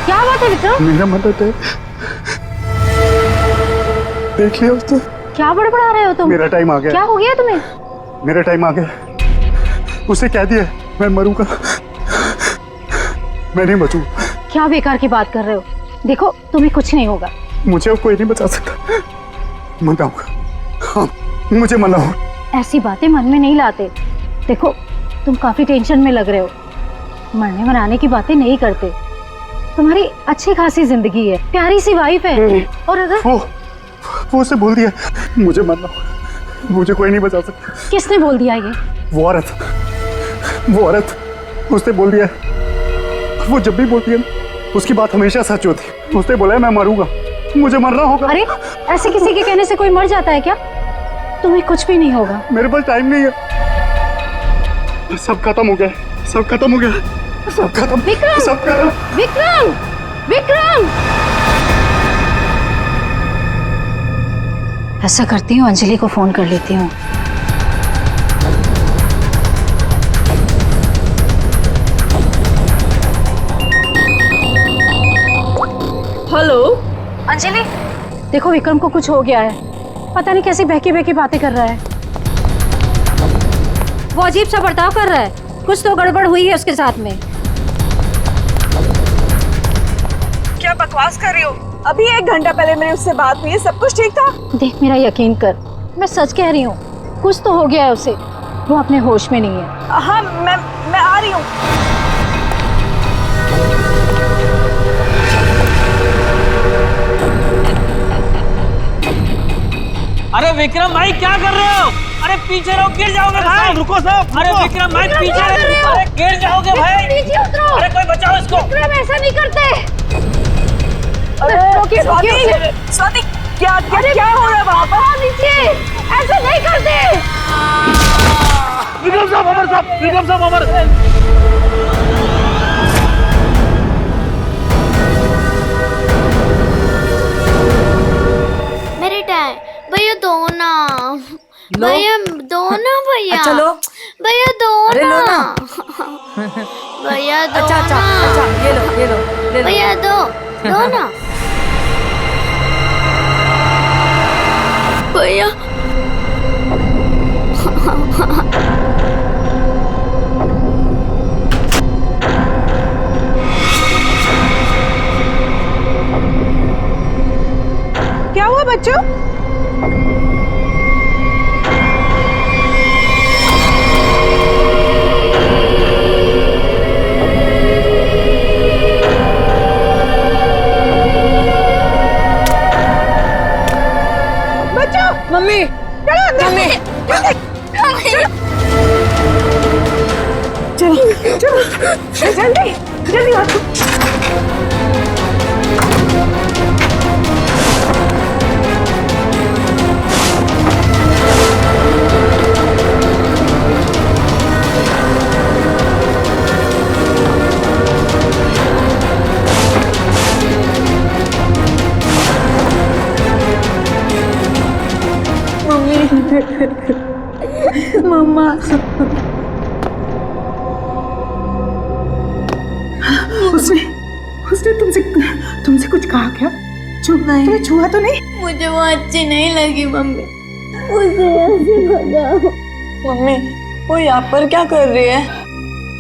क्या बात है विक्रम? मेरा मदद है, देख लिया उसने। क्या बड़बड़ा रहे हो तुम? मेरा टाइम आ गया। क्या हो गया तुम्हें? मेरा टाइम आ गया। उसे कह दिया मैं मरूंगा, मैं नहीं बचूंगा। क्या बेकार की बात कर रहे हो? देखो तुम्हें कुछ नहीं होगा। मुझे अब कोई नहीं बचा सकता। मनाऊंगा, हाँ मुझे मनाओ। ऐसी बातें मन में नहीं लाते। देखो तुम काफी टेंशन में लग रहे हो। मरने मनाने की बातें नहीं करते। तुम्हारी अच्छी खासी जिंदगी है, प्यारी सी वाइफ है। और अगर वो उसे बोल दिया मुझे मरना, मुझे कोई नहीं बचा सकता। किसने बोल दिया ये? वो औरत उसने बोल दिया। वो जब भी बोलती है उसकी बात हमेशा सच होती। उसने बोला है मैं मरूंगा, मुझे मरना होगा। अरे ऐसे किसी के कहने से कोई मर जाता है क्या? तुम्हें कुछ भी नहीं होगा। मेरे पास टाइम नहीं है, सब खत्म हो गया, सब खत्म हो गया, सब खत्म। विक्रम! सब खत्म। विक्रम! विक्रम! ऐसा करती हूँ, अंजलि को फोन कर लेती हूँ। हेलो अंजलि, देखो विक्रम को कुछ हो गया है। पता नहीं कैसी बहकी बहकी बातें कर रहा है। वो अजीब सा बर्ताव कर रहा है। कुछ तो गड़बड़ हुई है उसके साथ में। क्या बकवास कर रही हो? अभी 1 घंटा पहले मेरी उससे बात हुई है, सब कुछ ठीक था। देख मेरा यकीन कर, मैं सच कह रही हूँ। कुछ तो हो गया है उसे, वो अपने होश में नहीं है। हाँ मैं आ रही हूँ। अरे विक्रम भाई क्या कर रहे हो? अरे पीछे रहो, गिर जाओगे भाई। रुको साहब। अरे विक्रम भाई पीछे रहो, अरे गिर जाओगे भाई। नीचे उतरो। अरे कोई बचाओ इसको। विक्रम ऐसा नहीं करते। अरे स्वाति क्या हो रहा है वहाँ पर? नीचे ऐसा नहीं करते। विक्रम साहब अमर। मेरे टाइम भैया दो ना, भैया दो ना, भैया अच्छा लो, भैया दो अरे लो ना, ना। भैया दो अच्छा ना, ये लो ले लो। भैया दो ना भैया। क्या हुआ बच्चों? मम्मी मम्मी चलो जल्दी जल्दी आओ। मम्मा उसने तुमसे कुछ कहा क्या? तुम्हें छुआ तो नहीं? मुझे वो अच्छी नहीं लगी मम्मी, उसे ऐसे भगाओ। मम्मी वो यहाँ पर क्या कर रही है?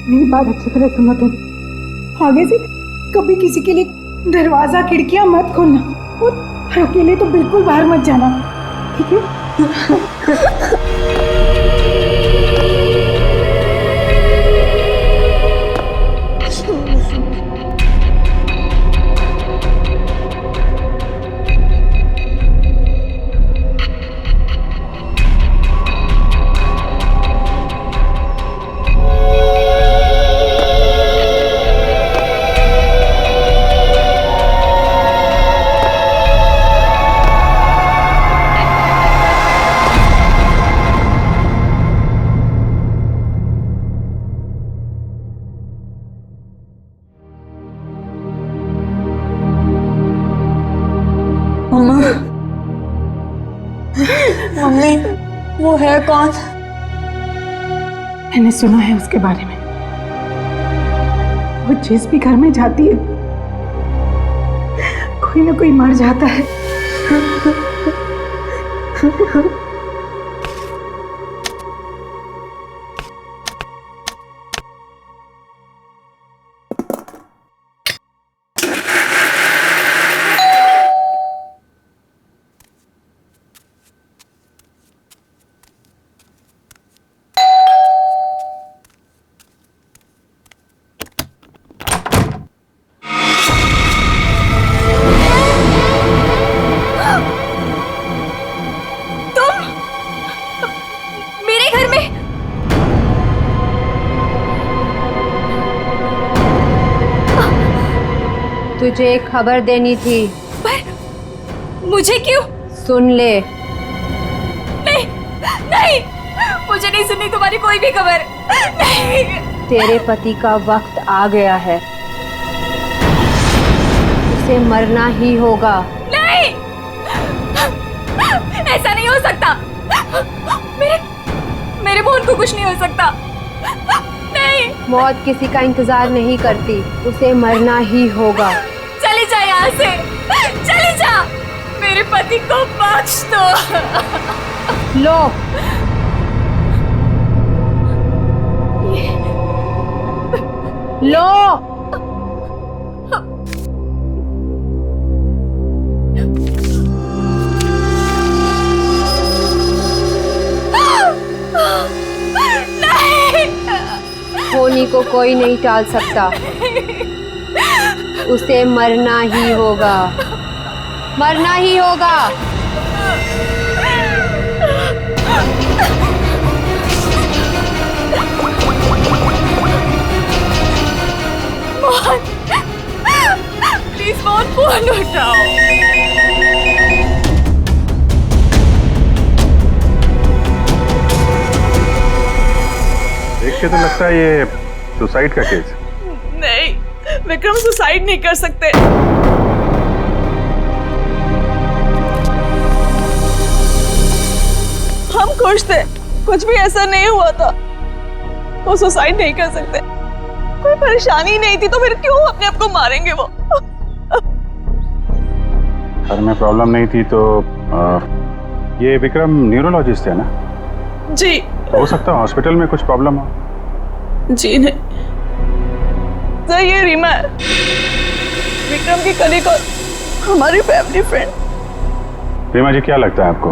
मेरी बात अच्छी तरह सुनो तुम। आगे से कभी किसी के लिए दरवाजा खिड़कियां मत खोलना और अकेले तो बिल्कुल बाहर मत जाना, ठीक है? मम्मी वो है कौन? मैंने सुना है उसके बारे में। वो जिस भी घर में जाती है कोई ना कोई मर जाता है। मेरे घर में तुझे खबर देनी थी। पर मुझे क्यों? सुन ले। नहीं नहीं, मुझे नहीं सुननी तुम्हारी कोई भी खबर। नहीं, तेरे पति का वक्त आ गया है, उसे मरना ही होगा। नहीं, ऐसा नहीं हो सकता। मेरे बहन को कुछ नहीं हो सकता। नहीं, मौत किसी का इंतजार नहीं करती, उसे मरना ही होगा। चली जा यहाँ से, चली जा। मेरे पति को बख्श दो। लो, लो। होनी को कोई नहीं टाल सकता, उसे मरना ही होगा, मरना ही होगा। मोहन, प्लीज मोहन, फोन उठाओ। देख के तो लगता है ये सुसाइड का केस। नहीं, विक्रम सुसाइड नहीं कर सकते। हम खुश थे, कुछ भी ऐसा नहीं हुआ था। वो सुसाइड नहीं कर सकते, कोई परेशानी नहीं थी, तो फिर क्यों अपने आप को मारेंगे वो? घर में प्रॉब्लम नहीं थी तो ये विक्रम न्यूरोलॉजिस्ट है ना? जी हो सकता है हॉस्पिटल में कुछ प्रॉब्लम हो। जी नहीं सर, ये रीमा है, विक्रम की कलीग और हमारी फैमिली फ्रेंड। रीमा जी, क्या लगता है आपको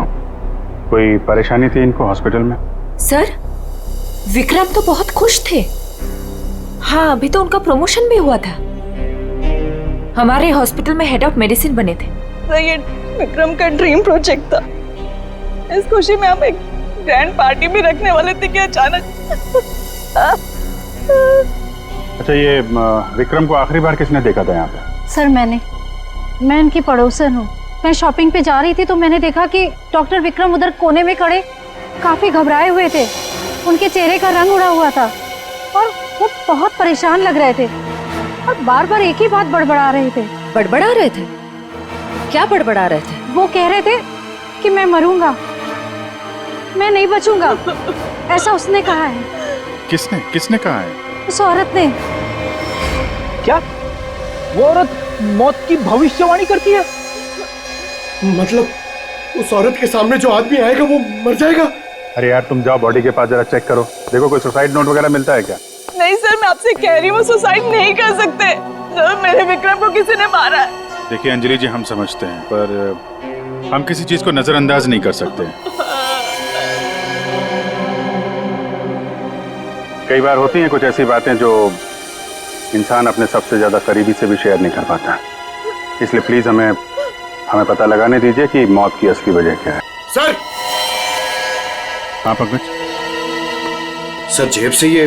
कोई परेशानी थी इनको हॉस्पिटल में? सर, विक्रम तो बहुत खुश थे। हाँ, अभी तो उनका प्रमोशन भी हुआ था, हमारे हॉस्पिटल में हेड ऑफ मेडिसिन बने थे। सर, ये विक्रम का ड्रीम प्रोजेक्ट था। इस खुशी में हम एक ग्रैंड पार्टी भी रखने वाले थे कि अचानक। अच्छा, ये विक्रम को आखिरी बार किसने देखा था यहाँ पे? सर मैं इनकी पड़ोसन हूँ। मैं शॉपिंग पे जा रही थी तो मैंने देखा कि डॉक्टर विक्रम उधर कोने में खड़े काफी घबराए हुए थे। उनके चेहरे का रंग उड़ा हुआ था और वो बहुत परेशान लग रहे थे और बार बार एक ही बात बड़बड़ा रहे थे। बड़बड़ा रहे थे? क्या बड़बड़ा रहे थे? वो कह रहे थे कि मैं मरूंगा, मैं नहीं बचूंगा, ऐसा उसने कहा है। किसने कहा है? उस औरत ने। क्या वो औरत मौत की भविष्यवाणी करती है? मतलब उस औरत के सामने जो आदमी आएगा वो मर जाएगा? अरे यार, तुम जाओ बॉडी के पास जरा चेक करो, देखो कोई सुसाइड नोट वगैरह मिलता है क्या? नहीं सर, मैं आपसे कह रही हूँ, वो सुसाइड नहीं कर सकते। सर, मेरे विक्रम को किसी ने मारा है। देखिए अंजलि जी, हम समझते हैं पर हम किसी चीज को नजरअंदाज नहीं कर सकते। कई बार होती हैं कुछ ऐसी बातें जो इंसान अपने सबसे ज्यादा करीबी से भी शेयर नहीं कर पाता, इसलिए प्लीज हमें पता लगाने दीजिए कि मौत की असली वजह क्या है। सर! हाँ पंकज? सर, जेब से ये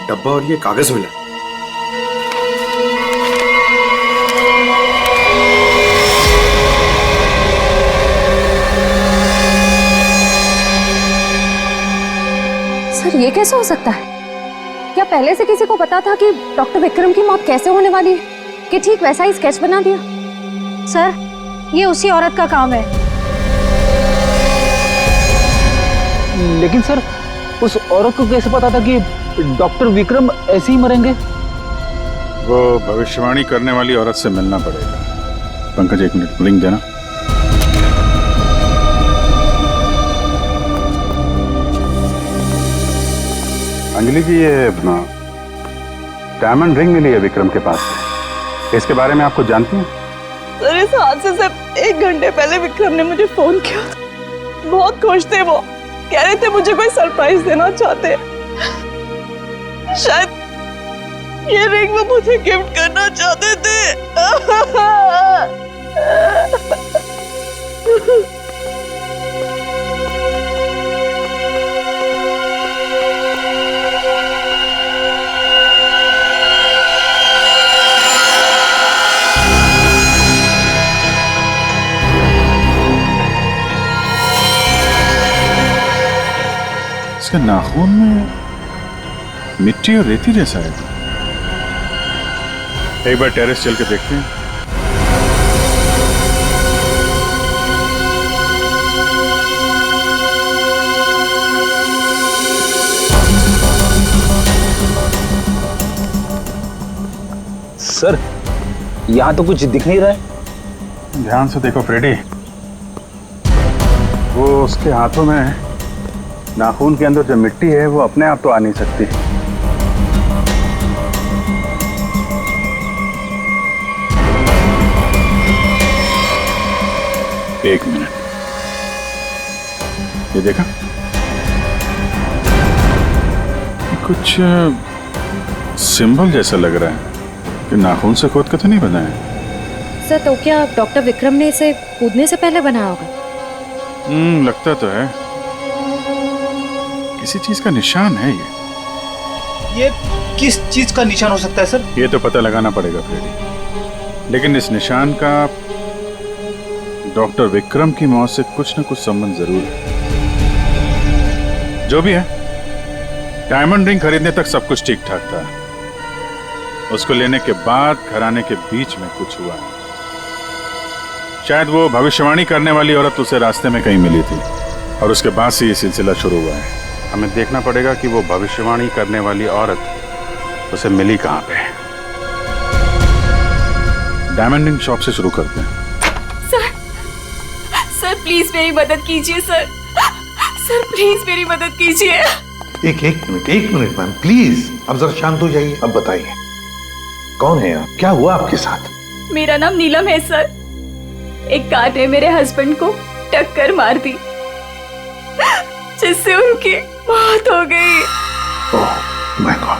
डब्बा और ये कागज मिला। सर, ये कैसे हो सकता है? क्या पहले से किसी को पता था कि डॉक्टर विक्रम की मौत कैसे होने वाली है कि ठीक वैसा ही स्केच बना दिया? सर, ये उसी औरत का काम है। लेकिन सर, उस औरत को कैसे पता था कि डॉक्टर विक्रम ऐसे ही मरेंगे? वो भविष्यवाणी करने वाली औरत से मिलना पड़ेगा। पंकज एक मिनट, रिंग देना। अंजलि जी, ये डायमंड रिंग मिली है विक्रम के पास से, इसके बारे में आप कुछ जानती हैं? सर इस हादसे से 1 घंटे पहले विक्रम ने मुझे फोन किया था। बहुत खुश थे वो, कह रहे थे मुझे कोई सरप्राइज देना चाहते। शायद ये रिंग वो मुझे गिफ्ट करना चाहते थे। इसके नाखून में मिट्टी और रेती जैसा है। एक बार टेरेस चल के देखते हैं। सर यहाँ तो कुछ दिख नहीं रहा है। ध्यान से देखो फ्रेडी, वो उसके हाथों में नाखून के अंदर जो मिट्टी है वो अपने आप तो आ नहीं सकती। एक मिनट, ये देखा, कुछ सिंबल जैसा लग रहा है कि नाखून से खोद के तो नहीं बना है। सर तो क्या डॉक्टर विक्रम ने इसे कूदने से पहले बनाया होगा? लगता तो है, किसी चीज का निशान है ये किस चीज का निशान हो सकता है सर? ये तो पता लगाना पड़ेगा फ्रेडी, लेकिन इस निशान का डॉक्टर विक्रम की मौत से कुछ न कुछ संबंध जरूर है। जो भी है, डायमंड रिंग खरीदने तक सब कुछ ठीक ठाक था। उसको लेने के बाद घराने के बीच में कुछ हुआ। शायद वो भविष्यवाणी करने वाली औरत उसे रास्ते में कहीं मिली थी और उसके बाद से ये सिलसिला शुरू हुआ है। हमें देखना पड़ेगा कि वो भविष्यवाणी करने वाली औरत उसे मिली कहाँ पे। डायमंड रिंग शॉप से शुरू करते हैं। सर प्लीज मेरी मदद कीजिए सर। सर प्लीज मेरी मदद कीजिए। एक मिनट मैम प्लीज, अब जरा शांत हो जाइए। अब बताइए कौन है आप, क्या हुआ आपके साथ? मेरा नाम नीलम है सर। एक कार ने मेरे हस्बैंड को टक्कर मार दी जिससे उनकी मौत हो गई। Oh my God,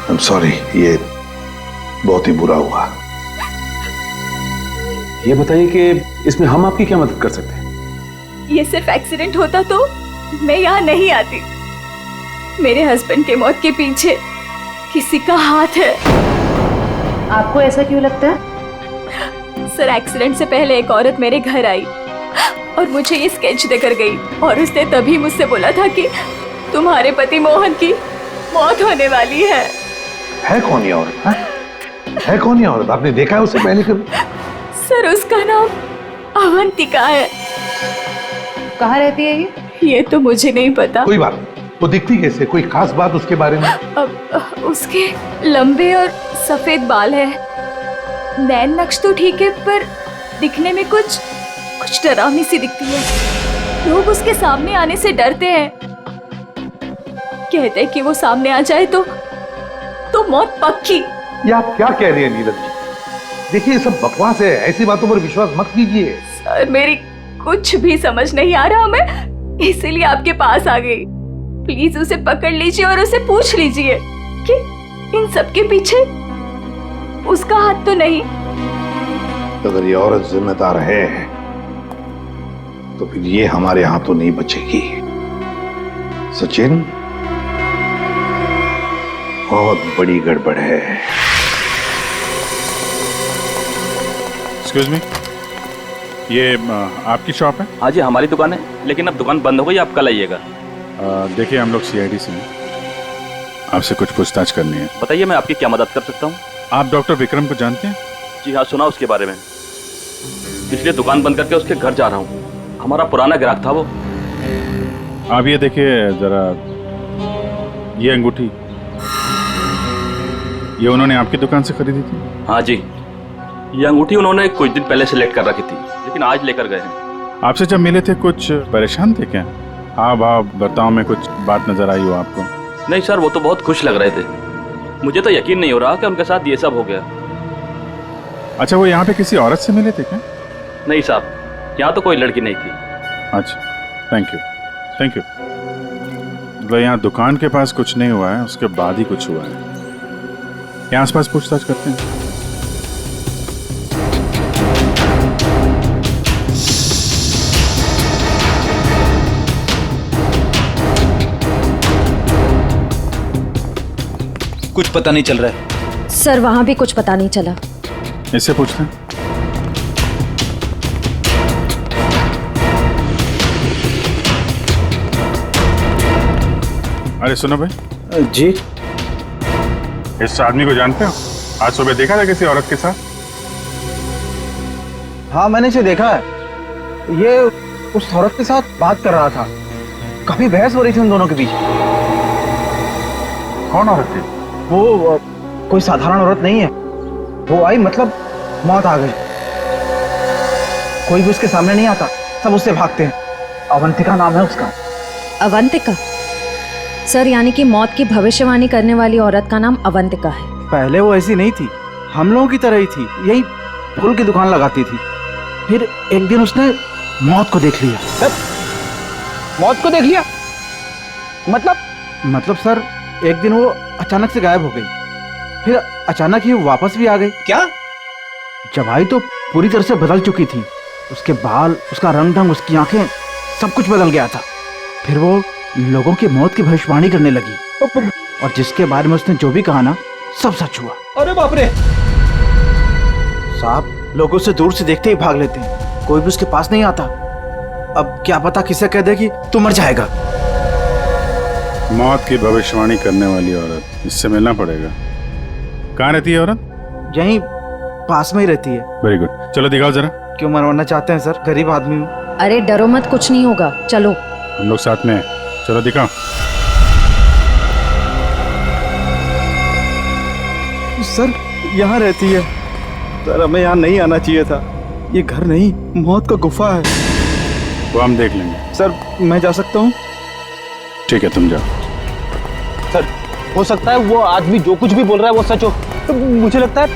I am sorry, ये बहुत ही बुरा हुआ। ये बताइए कि इसमें हम आपकी क्या मदद कर सकते हैं? ये सिर्फ एक्सीडेंट होता तो मैं यहाँ नहीं आती। मेरे हस्बैंड के मौत के पीछे किसी का हाथ है। आपको ऐसा क्यों लगता है? सर एक्सीडेंट से पहले एक औरत मेरे घर आई और मुझे ये स्केच देकर गई और उसने तभी मुझसे बोला था कि तुम्हारे पति मोहन की मौत होने वाली है। है कौन ये औरत? है कौन ये औरत? आपने देखा है उसे पहले कभी? सर उसका नाम अवंतिका है। कहाँ रहती है ये? ये तो मुझे नहीं पता। कोई बात नहीं, वो दिखती कैसे? कोई खास बात उसके बारे में? अब उसके लंबे और सफेद बाल है, नैन नक्श तो ठीक है पर दिखने में कुछ डरावनी सी दिखती है। लोग उसके सामने आने से डरते हैं, कहते हैं कि वो सामने आ जाए तो मौत पक्की। ये आप क्या कह रही हैं नीलम जी? देखिए ये सब बकवास है, ऐसी बातों पर विश्वास मत कीजिए। सर मेरी कुछ भी समझ नहीं आ रहा, मैं इसीलिए आपके पास आ गई। प्लीज उसे पकड़ लीजिए और उसे पूछ लीजिए कि इन सब के पीछे उसका हाथ तो नहीं। अगर ये औरत जिम्मेदार है तो फिर ये हमारे हाथों नहीं बचेगी। सचिन, बहुत बड़ी गड़बड़ है। एक्सक्यूज मी, ये आपकी शॉप है? हाँ जी हमारी दुकान है, लेकिन अब दुकान बंद हो गई, आप कल आइएगा। देखिए हम लोग सीआईडी से हैं, आपसे कुछ पूछताछ करनी है। बताइए मैं आपकी क्या मदद कर सकता हूँ? आप डॉक्टर विक्रम को जानते हैं? जी हाँ, सुना उसके बारे में, इसलिए दुकान बंद करके उसके घर जा रहा हूँ। हमारा पुराना ग्राहक था वो। आप ये देखिए जरा, ये अंगूठी ये उन्होंने आपकी दुकान से खरीदी थी? हाँ जी। ये अंगूठी उन्होंने कुछ दिन पहले सेलेक्ट कर रखी थी, लेकिन आज लेकर गए हैं। आपसे जब मिले थे कुछ परेशान थे क्या? हाँ भाव बर्ताव में कुछ बात नजर आई हो आपको? नहीं सर, वो तो बहुत खुश लग रहे थे। मुझे तो यकीन नहीं हो रहा कि उनके साथ ये सब हो गया। अच्छा, वो यहाँ पे किसी औरत से मिले थे क्या? नहीं साहब, यहाँ तो कोई लड़की नहीं थी। अच्छा, थैंक यू थैंक यू। मतलब यहाँ दुकान के पास कुछ नहीं हुआ है, उसके बाद ही कुछ हुआ है। यहाँ आसपास पूछताछ करते हैं। कुछ पता नहीं चल रहा है सर, वहां भी कुछ पता नहीं चला। इससे पूछते हैं। अरे सुनो भाई जी। इस आदमी को जानते हो? आज सुबह देखा था किसी औरत के साथ? हाँ, मैंने इसे देखा है। ये उस औरत के साथ बात कर रहा था। काफी बहस हो रही थी उन दोनों के बीच। कौन औरत थी? वो कोई साधारण औरत नहीं है। वो आई मतलब मौत आ गई। कोई भी उसके सामने नहीं आता, सब उससे भागते हैं। अवंतिका नाम है उसका। अवंतिका? सर, यानी कि मौत की भविष्यवाणी करने वाली औरत का नाम अवंतिका है। पहले वो ऐसी नहीं थी, हम लोगों की तरह ही थी। यही फूल की दुकान लगाती थी। फिर एक दिन उसने मौत को देख लिया। मौत को देख लिया? मतलब सर, एक दिन वो अचानक से गायब हो गई। फिर अचानक ही वापस भी आ गई। क्या? जब आई तो पूरी तरह से बदल चुकी थी। उसके बाल, उसका रंग ढंग, उसकी आंखें, सब कुछ बदल गया था। फिर वो लोगों की मौत की भविष्यवाणी करने लगी। और जिसके बारे में उसने जो भी कहा ना, सब सच हुआ। अरे बाप रे! साहब, लोग उसे दूर से देखते ही भाग लेते हैं। कोई भी उसके पास नहीं आता। अब क्या पता किसे कह दे कि तू मर जाएगा। मौत की भविष्यवाणी करने वाली औरत, इससे मिलना पड़ेगा। कहाँ रहती है औरत? यहीं पास में ही रहती है। वेरी गुड, चलो दिखाओ जरा। क्यों मरवाना चाहते हैं सर? गरीब आदमी हूँ। अरे डरो मत, कुछ नहीं होगा, चलो। हम लोग साथ में हैं, चलो दिखाओ। सर, यहाँ रहती है। सर, हमें यहाँ नहीं आना चाहिए था। ये घर नहीं, मौत का गुफा है। वो हम देख लेंगे। सर, मैं जा सकता हूँ? ठीक है, तुम जाओ। सर, हो सकता है वो आदमी जो कुछ भी बोल रहा है वो सच हो। तो मुझे लगता है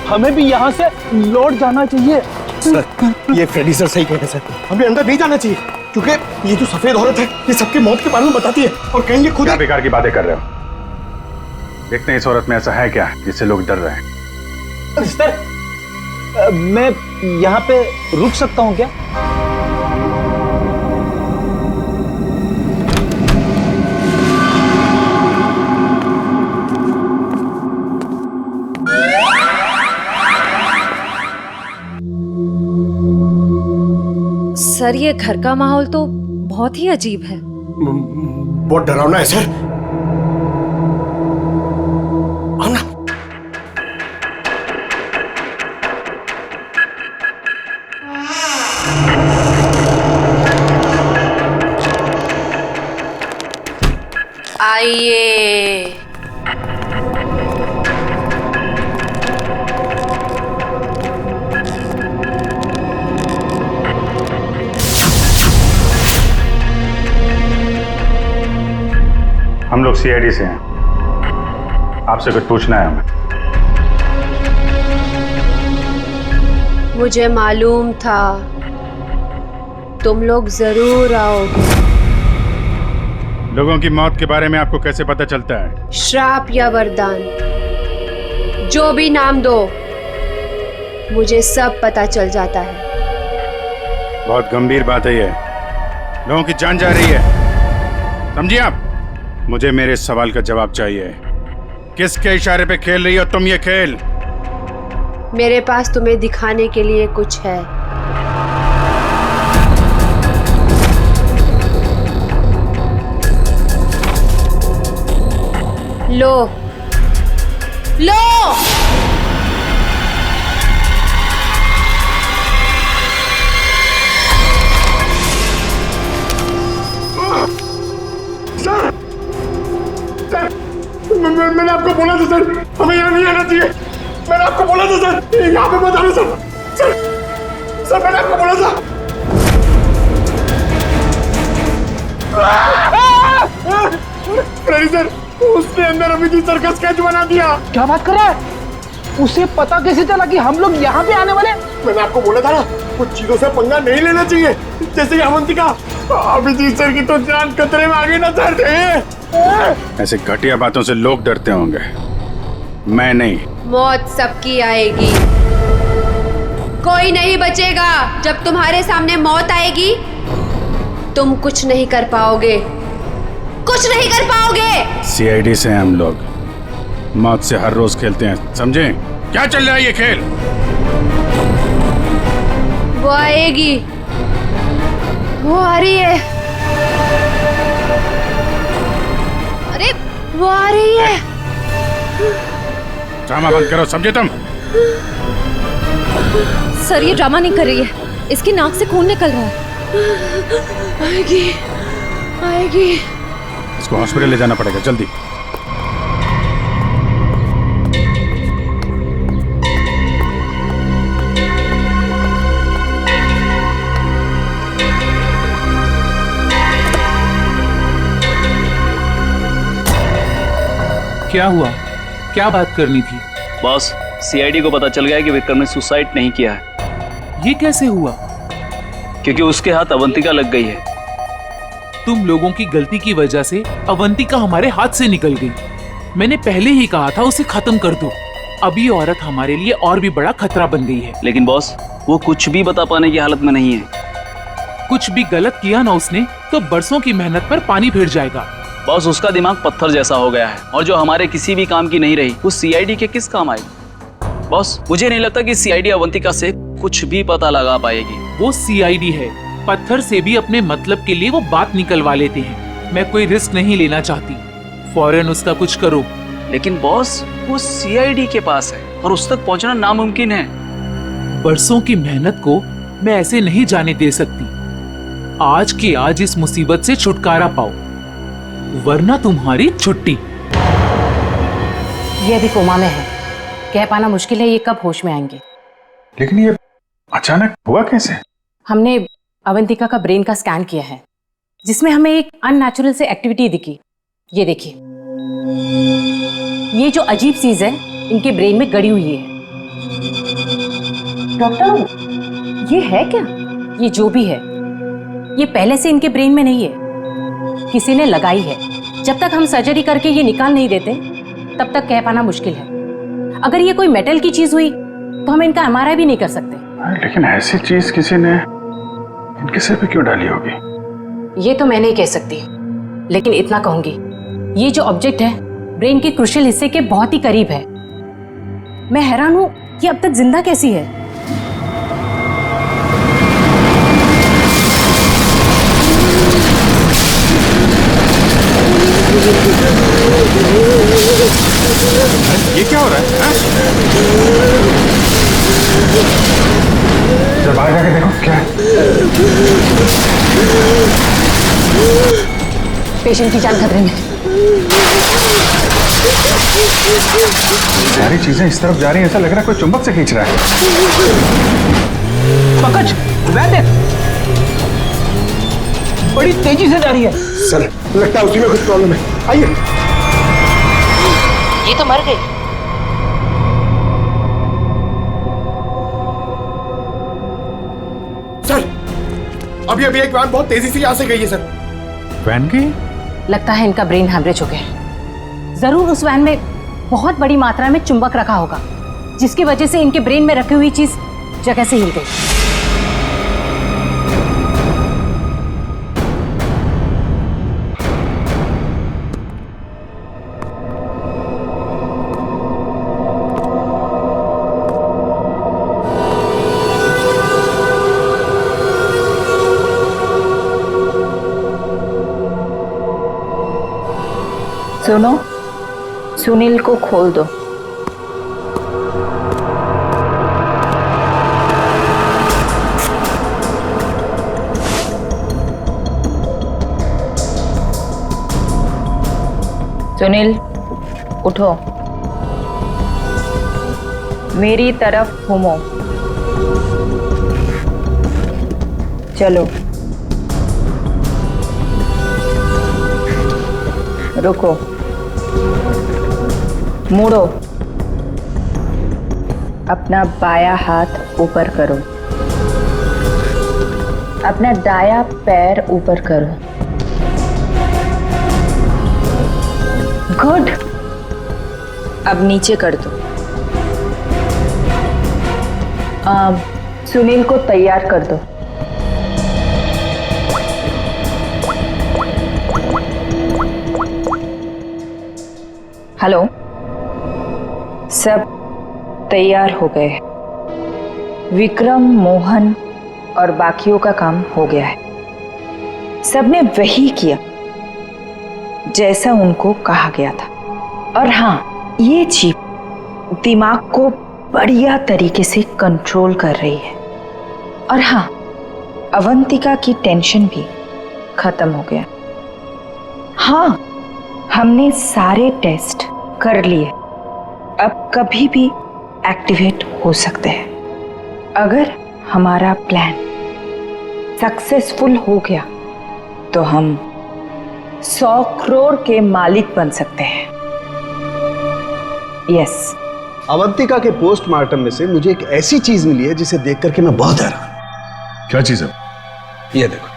हमें भी यहाँ से लौट जाना चाहिए। सर, ये फ्रेडी सर सही कह रहे हैं सर। हमें अंदर नहीं जाना चाहिए, क्योंकि ये जो सफेद औरत है, ये सबकी मौत के बारे में बताती है और कहेंगे खुद। क्या बेकार की बातें कर रहे हो? देखते हैं इस औरत में ऐसा है क्या जिससे लोग डर रहे हैं। सर, मैं यहाँ पे रुक सकता हूँ क्या? सर, ये घर का माहौल तो बहुत ही अजीब है। बहुत डरावना है सर। आओ ना। आइए। हम लोग सीआईडी से हैं, आपसे कुछ पूछना है हमें। मुझे मालूम था तुम लोग जरूर आओगे। लोगों की मौत के बारे में आपको कैसे पता चलता है? श्राप या वरदान, जो भी नाम दो, मुझे सब पता चल जाता है। बहुत गंभीर बात है ये। लोगों की जान जा रही है, समझिए आप? मुझे मेरे सवाल का जवाब चाहिए। किसके इशारे पे खेल रही हो तुम ये खेल? मेरे पास तुम्हें दिखाने के लिए कुछ है। लो लो। मैंने आपको बोला था सर, हमें यहाँ नहीं आना चाहिए। मैंने आपको आपको बोला था सर, यहाँ पे मत आना सर। सर मैंने आपको बोला था। सर उसने अंदर अभी भी सर्कस स्केच बना दिया। क्या बात कर रहा है? उसे पता कैसे चला कि हम लोग यहाँ पे आने वाले? मैंने आपको बोला था ना, कुछ चीजों से पंगा नहीं लेना चाहिए, जैसे कि अवंतिका। अभिजीत सर की तो जान खतरे में आ गई ना सर। ऐसे घटिया बातों से लोग डरते होंगे, मैं नहीं। मौत सबकी आएगी, कोई नहीं बचेगा। जब तुम्हारे सामने मौत आएगी तुम कुछ नहीं कर पाओगे, कुछ नहीं कर पाओगे। सीआईडी से हम लोग मौत से हर रोज खेलते हैं, समझे? क्या चल रहा है ये खेल? वो आएगी, वो आ रही है। अरे वो आ रही है। ड्रामा बंद करो, समझे तुम? सर ये ड्रामा नहीं कर रही है, इसकी नाक से खून निकल रहा है। आएगी, आएगी। इसको हॉस्पिटल ले जाना पड़ेगा, जल्दी। क्या हुआ? क्या बात करनी थी? बॉस, सीआईडी को पता चल गया कि विक्रम ने सुसाइड नहीं किया है। ये कैसे हुआ? क्योंकि उसके हाथ अवंतिका लग गई है। तुम लोगों की गलती की वजह से अवंतिका हमारे हाथ से निकल गई। मैंने पहले ही कहा था उसे खत्म कर दो। अब ये औरत हमारे लिए और भी बड़ा खतरा बन गई है। लेकिन बॉस, वो कुछ भी बता पाने की हालत में नहीं है। कुछ भी गलत किया ना उसने तो बरसों की मेहनत पर पानी फिर जाएगा। बॉस, उसका दिमाग पत्थर जैसा हो गया है, और जो हमारे किसी भी काम की नहीं रही वो सीआईडी के किस काम आएगी? बॉस, मुझे नहीं लगता कि सीआईडी अवंतिका से कुछ भी पता लगा पाएगी। वो सीआईडी है, पत्थर से भी अपने मतलब के लिए वो बात निकलवा लेते हैं। मैं कोई रिस्क नहीं लेना चाहती, फौरन उसका कुछ करो। लेकिन बॉस, वो सीआईडी के पास है और उस तक पहुंचना नामुमकिन है। बरसों की मेहनत को मैं ऐसे नहीं जाने दे सकती। आज के आज इस मुसीबत से छुटकारा पाओ, वरना तुम्हारी छुट्टी। ये अभी कोमा में है, कह पाना मुश्किल है ये कब होश में आएंगे। लेकिन ये अचानक हुआ कैसे? हमने अवंतिका का ब्रेन का स्कैन किया है, जिसमें हमें एक अननेचुरल से एक्टिविटी दिखी। ये देखिए, ये जो अजीब चीज है इनके ब्रेन में गड़ी हुई है। डॉक्टर, ये है क्या? ये जो भी है ये पहले से इनके ब्रेन में नहीं है, किसी ने लगाई है। जब तक हम सर्जरी करके ये निकाल नहीं देते तब तक कह पाना मुश्किल है। अगर ये कोई मेटल की चीज हुई तो हम इनका एमआरआई भी नहीं कर सकते। लेकिन ऐसी चीज किसी ने इनके सिर पे क्यों डाली होगी? ये तो मैं नहीं कह सकती, लेकिन इतना कहूंगी, ये जो ऑब्जेक्ट है ब्रेन के क्रूशियल हिस्से के बहुत ही करीब है। मैं हैरान हूं कि अब तक जिंदा कैसी है। ये क्या हो रहा है? जब बाहर जाके देखो क्या है। पेशेंट की जान खतरे में। सारी चीजें इस तरफ जा रही है, ऐसा लग रहा है कोई चुंबक से खींच रहा है। पंकज, वैद्य, बड़ी तेजी से जा रही है। सर लगता है उसी में कुछ प्रॉब्लम है, आइए। ये तो मर गई। सर अभी अभी एक वैन बहुत तेजी से यहाँ से गई है सर। वैन गई? लगता है इनका ब्रेन हैमरेज हो गया। जरूर उस वैन में बहुत बड़ी मात्रा में चुंबक रखा होगा, जिसकी वजह से इनके ब्रेन में रखी हुई चीज जगह से हिल गई। सुनो, सुनील को खोल दो। सुनील उठो, मेरी तरफ घूमो। चलो रुको, मुड़ो, अपना बायां हाथ ऊपर करो, अपना दायां पैर ऊपर करो। गुड, अब नीचे कर दो। सुनील को तैयार कर दो। हेलो, सब तैयार हो गए। विक्रम, मोहन और बाकियों का काम हो गया है। सबने वही किया जैसा उनको कहा गया था। और हाँ, ये चिप दिमाग को बढ़िया तरीके से कंट्रोल कर रही है। और हाँ, अवंतिका की टेंशन भी खत्म हो गया। हाँ, हमने सारे टेस्ट कर लिए, अब कभी भी एक्टिवेट हो सकते हैं। अगर हमारा प्लान सक्सेसफुल हो गया तो हम 100 करोड़ के मालिक बन सकते हैं। यस। अवंतिका के पोस्टमार्टम में से मुझे एक ऐसी चीज मिली है जिसे देख करके मैं बहुत हैरान। क्या चीज है? ये देखो,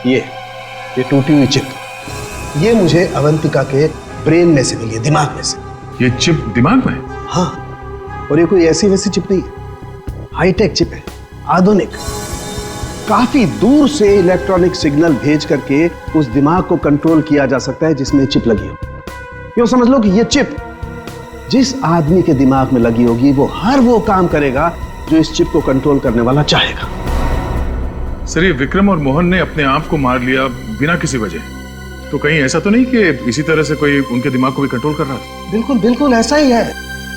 ये टूटी हुई चिप, ये मुझे अवंतिका के ब्रेन में से मिली है, दिमाग में से। ये चिप दिमाग में? हाँ, और ये कोई ऐसी वैसी चिप नहीं है, हाईटेक चिप है, आधुनिक। काफी दूर से इलेक्ट्रॉनिक सिग्नल भेज करके उस दिमाग को कंट्रोल किया जा सकता है जिसमें चिप लगी हो। यूं समझ लो कि ये चिप जिस आदमी के दिमाग में लगी होगी वो हर वो काम करेगा जो इस चिप को कंट्रोल करने वाला चाहेगा। सर, ये विक्रम और मोहन ने अपने आप को मार लिया बिना किसी वजह, तो कहीं ऐसा तो नहीं कि इसी तरह से कोई उनके दिमाग को भी कंट्रोल कर रहा था? बिल्कुल बिल्कुल ऐसा ही है।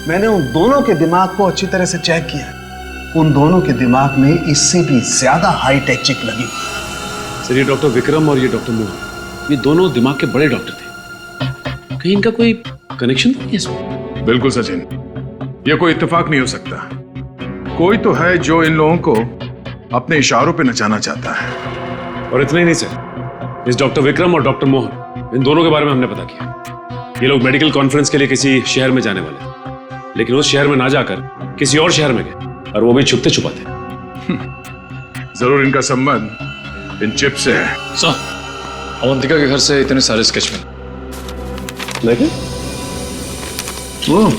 मैंने उन दोनों के दिमाग को अच्छी तरह से चेक किया। उन दोनों के दिमाग में इससे भी ज्यादा हाईटेक चिप लगी हुई। सर, ये डॉक्टर विक्रम और ये डॉक्टर मोहन, ये दोनों दिमाग के बड़े डॉक्टर थे। कहीं इनका कोई कनेक्शन नहीं है इसमें? बिल्कुल सचिन, ये कोई इत्तेफाक नहीं हो सकता। कोई तो है जो इन लोगों को अपने इशारों पे नचाना चाहता है। और इतना ही नहीं सर, इस डॉक्टर विक्रम और डॉक्टर मोहन, इन दोनों के बारे में हमने पता किया। ये लोग मेडिकल कॉन्फ्रेंस के लिए किसी शहर में जाने वाले थे, लेकिन उस शहर में ना जाकर किसी और शहर में गए, और वो भी छुपते छुपाते। जरूर इनका संबंध इन चिप से है। सर, अवंतिका के घर से इतने सारे स्केच मिले। वो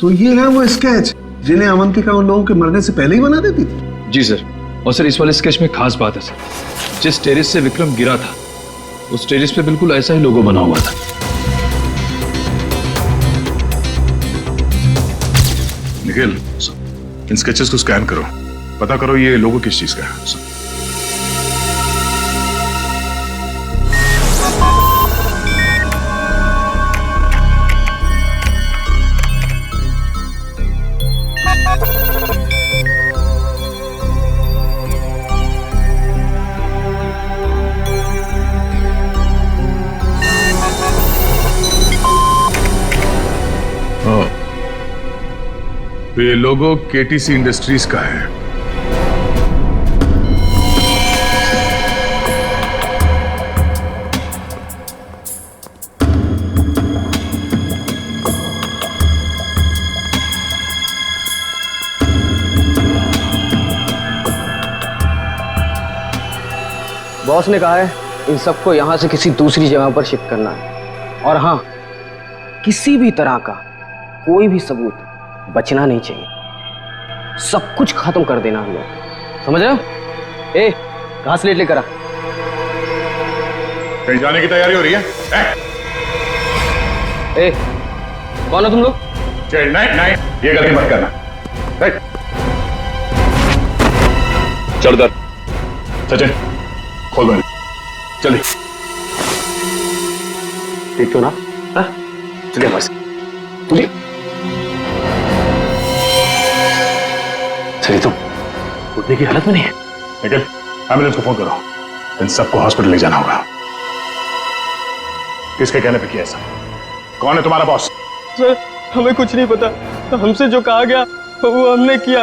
तो ये है वो स्केच जिन्हें अवंतिका उन लोगों के मरने से पहले ही बना देती थी? जी सर। और सर, इस वाले स्केच में खास बात है सर, जिस टेरेस से विक्रम गिरा था उस टेरेस पे बिल्कुल ऐसा ही लोगो बना हुआ था। निखिल, इन स्केचेस को स्कैन करो, पता करो ये लोगो किस चीज का है। तो ये लोगो केटीसी इंडस्ट्रीज का है। बॉस ने कहा है इन सबको यहां से किसी दूसरी जगह पर शिफ्ट करना है। और हाँ, किसी भी तरह का कोई भी सबूत बचना नहीं चाहिए। सब कुछ खत्म कर देना हम लोग, समझ रहे हो? ए, घास लेट लेकर आ। कहीं जाने की तैयारी हो रही है? ए, कौन हो तुम लोग? नहीं नहीं, ये गलती मत करना। चल दर सचिन, खोल दो जल्दी। ठीक हो ना? चलिए हमारे साथ। चलिए। सही, तुम उठने की हालत में नहीं है। निखिल, एम्बुलेंस को फोन करो, इन सबको हॉस्पिटल ले जाना होगा। किसके कहने पे किया ऐसा? कौन है तुम्हारा बॉस? सर, हमें कुछ नहीं पता। हमसे जो कहा गया वो हमने किया।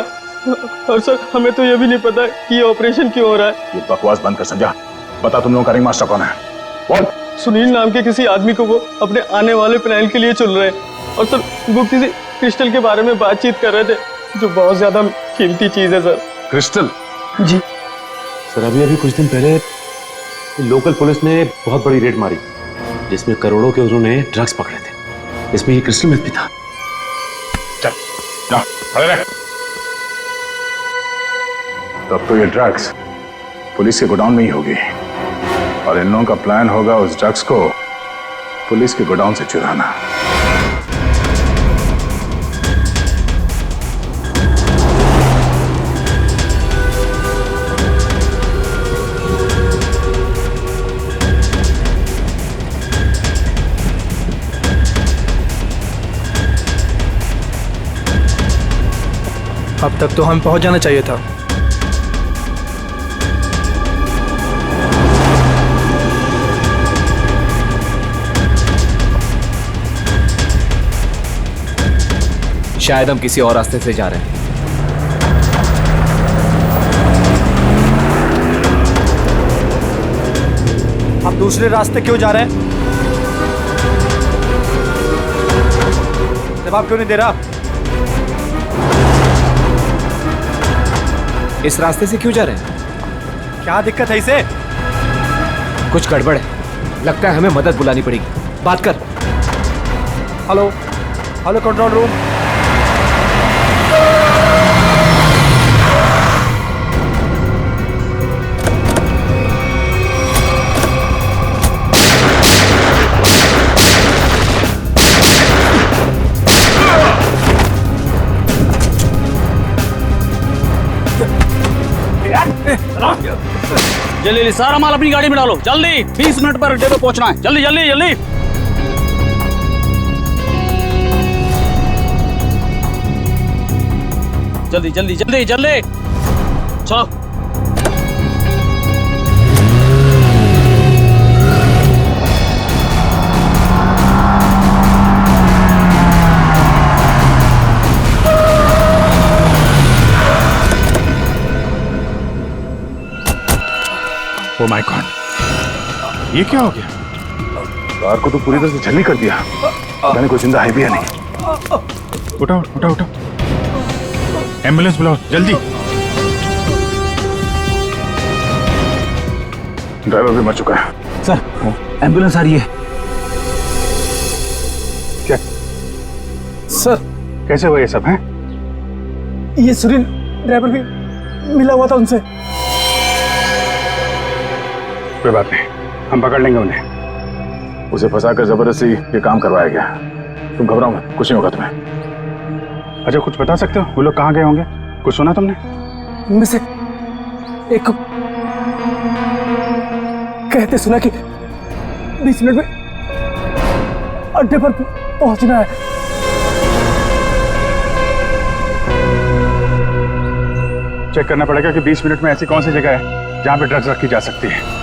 और सर हमें तो ये भी नहीं पता कि ये ऑपरेशन क्यों हो रहा है। ये बकवास बंद कर संजय। बता तुम लोगों का रिंग मास्टर कौन है? कौन? सुनील नाम के किसी आदमी को वो अपने आने वाले प्लान के लिए चुन रहे हैं। और सर वो किसी क्रिस्टल के बारे में बातचीत कर रहे थे जो बहुत ज्यादा कीमती चीज है सर। क्रिस्टल? जी सर अभी कुछ दिन पहले लोकल पुलिस ने बहुत बड़ी रेड मारी जिसमें करोड़ों के उन्होंने ड्रग्स पकड़े थे। इसमें ये क्रिस्टल मिथ भी था। चल जा, खड़े रह। तब तो ये ड्रग्स पुलिस के गोडाउन में ही होगी और इन लोगों का प्लान होगा उस ड्रग्स को पुलिस के गोडाउन से चुराना। अब तक तो हमें पहुंच जाना चाहिए था। शायद हम किसी और रास्ते से जा रहे हैं। आप दूसरे रास्ते क्यों जा रहे हैं? जवाब क्यों नहीं दे रहा? इस रास्ते से क्यों जा रहे हैं? क्या दिक्कत है इसे? कुछ गड़बड़ है, लगता है हमें मदद बुलानी पड़ेगी। बात कर। Hello hello control room. जल्दी सारा माल अपनी गाड़ी में डालो, जल्दी 20 मिनट पर अड्डे पे पहुंचना है। जल्दी जल्दी जल्दी जल्दी जल्दी जल्दी जल्दी चलो। ओ माय गॉड, ये क्या हो गया? कार को तो पूरी तरह से छलनी कर दिया। पता नहीं कोई जिंदा है भी या नहीं। उठाओ उठाओ उठाओ, एम्बुलेंस बुलाओ जल्दी। ड्राइवर भी मर चुका है। सर एम्बुलेंस आ रही है। क्या सर कैसे हुआ ये सब है? ये सुनील ड्राइवर भी मिला हुआ था उनसे। कोई बात नहीं, हम पकड़ लेंगे उन्हें। उसे फंसाकर जबरदस्ती ये काम करवाया गया। तुम घबराओ मत, कुछ नहीं होगा तुम्हें। अच्छा कुछ बता सकते हो वो लोग कहाँ गए होंगे? कुछ सुना तुमने? उनमें से एक कहते सुना कि 20 मिनट में अड्डे पर पहुंचना है। चेक करना पड़ेगा कि 20 मिनट में ऐसी कौन सी जगह है जहां पे ड्रग्स रखी जा सकती है।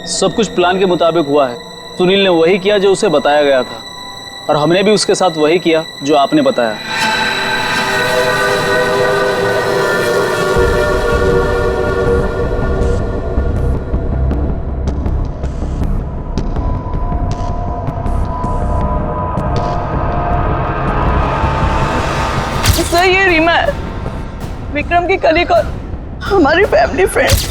सब कुछ प्लान के मुताबिक हुआ है। सुनील ने वही किया जो उसे बताया गया था और हमने भी उसके साथ वही किया जो आपने बताया। सर ये रीमा है, विक्रम की कलीग और हमारी फैमिली फ्रेंड।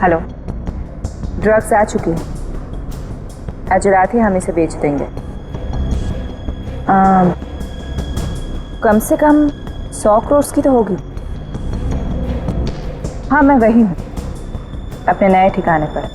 हेलो, ड्रग्स आ चुकी है। आज रात ही हम इसे बेच देंगे। कम से कम 100 करोड़ की तो होगी। हाँ मैं वही हूँ, अपने नए ठिकाने पर।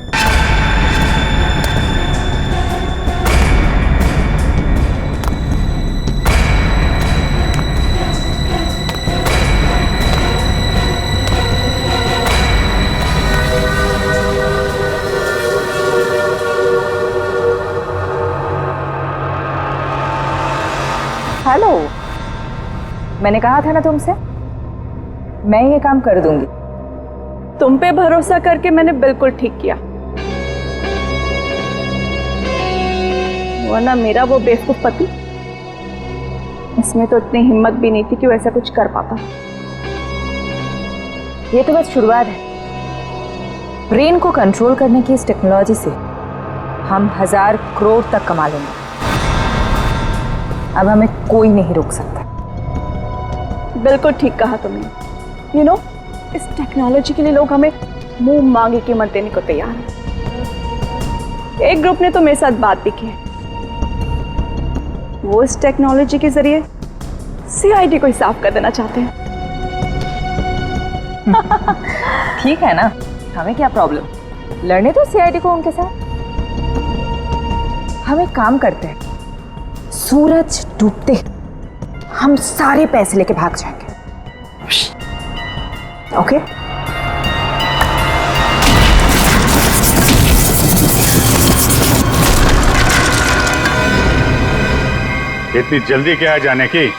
हेलो, मैंने कहा था ना तुमसे, मैं ये काम कर दूंगी। तुम पे भरोसा करके मैंने बिल्कुल ठीक किया, वरना मेरा वो बेवकूफ पति, इसमें तो इतनी हिम्मत भी नहीं थी कि वो ऐसा कुछ कर पाता। ये तो बस शुरुआत है। ब्रेन को कंट्रोल करने की इस टेक्नोलॉजी से हम 1000 करोड़ तक कमा लेंगे। अब हमें कोई नहीं रोक सकता। बिल्कुल ठीक कहा तुमने। इस टेक्नोलॉजी के लिए लोग हमें मुंह मांगे कीमत देने को तैयार हैं। एक ग्रुप ने तो मेरे साथ बात भी की है, वो इस टेक्नोलॉजी के जरिए सीआईडी को ही साफ कर देना चाहते हैं। ठीक है ना, हमें क्या प्रॉब्लम, लड़ने दो सीआईडी को उनके साथ। हम एक काम करते हैं, सूरज डूबते हम सारे पैसे लेके भाग जाएंगे। ओके? इतनी जल्दी क्या है जाने की?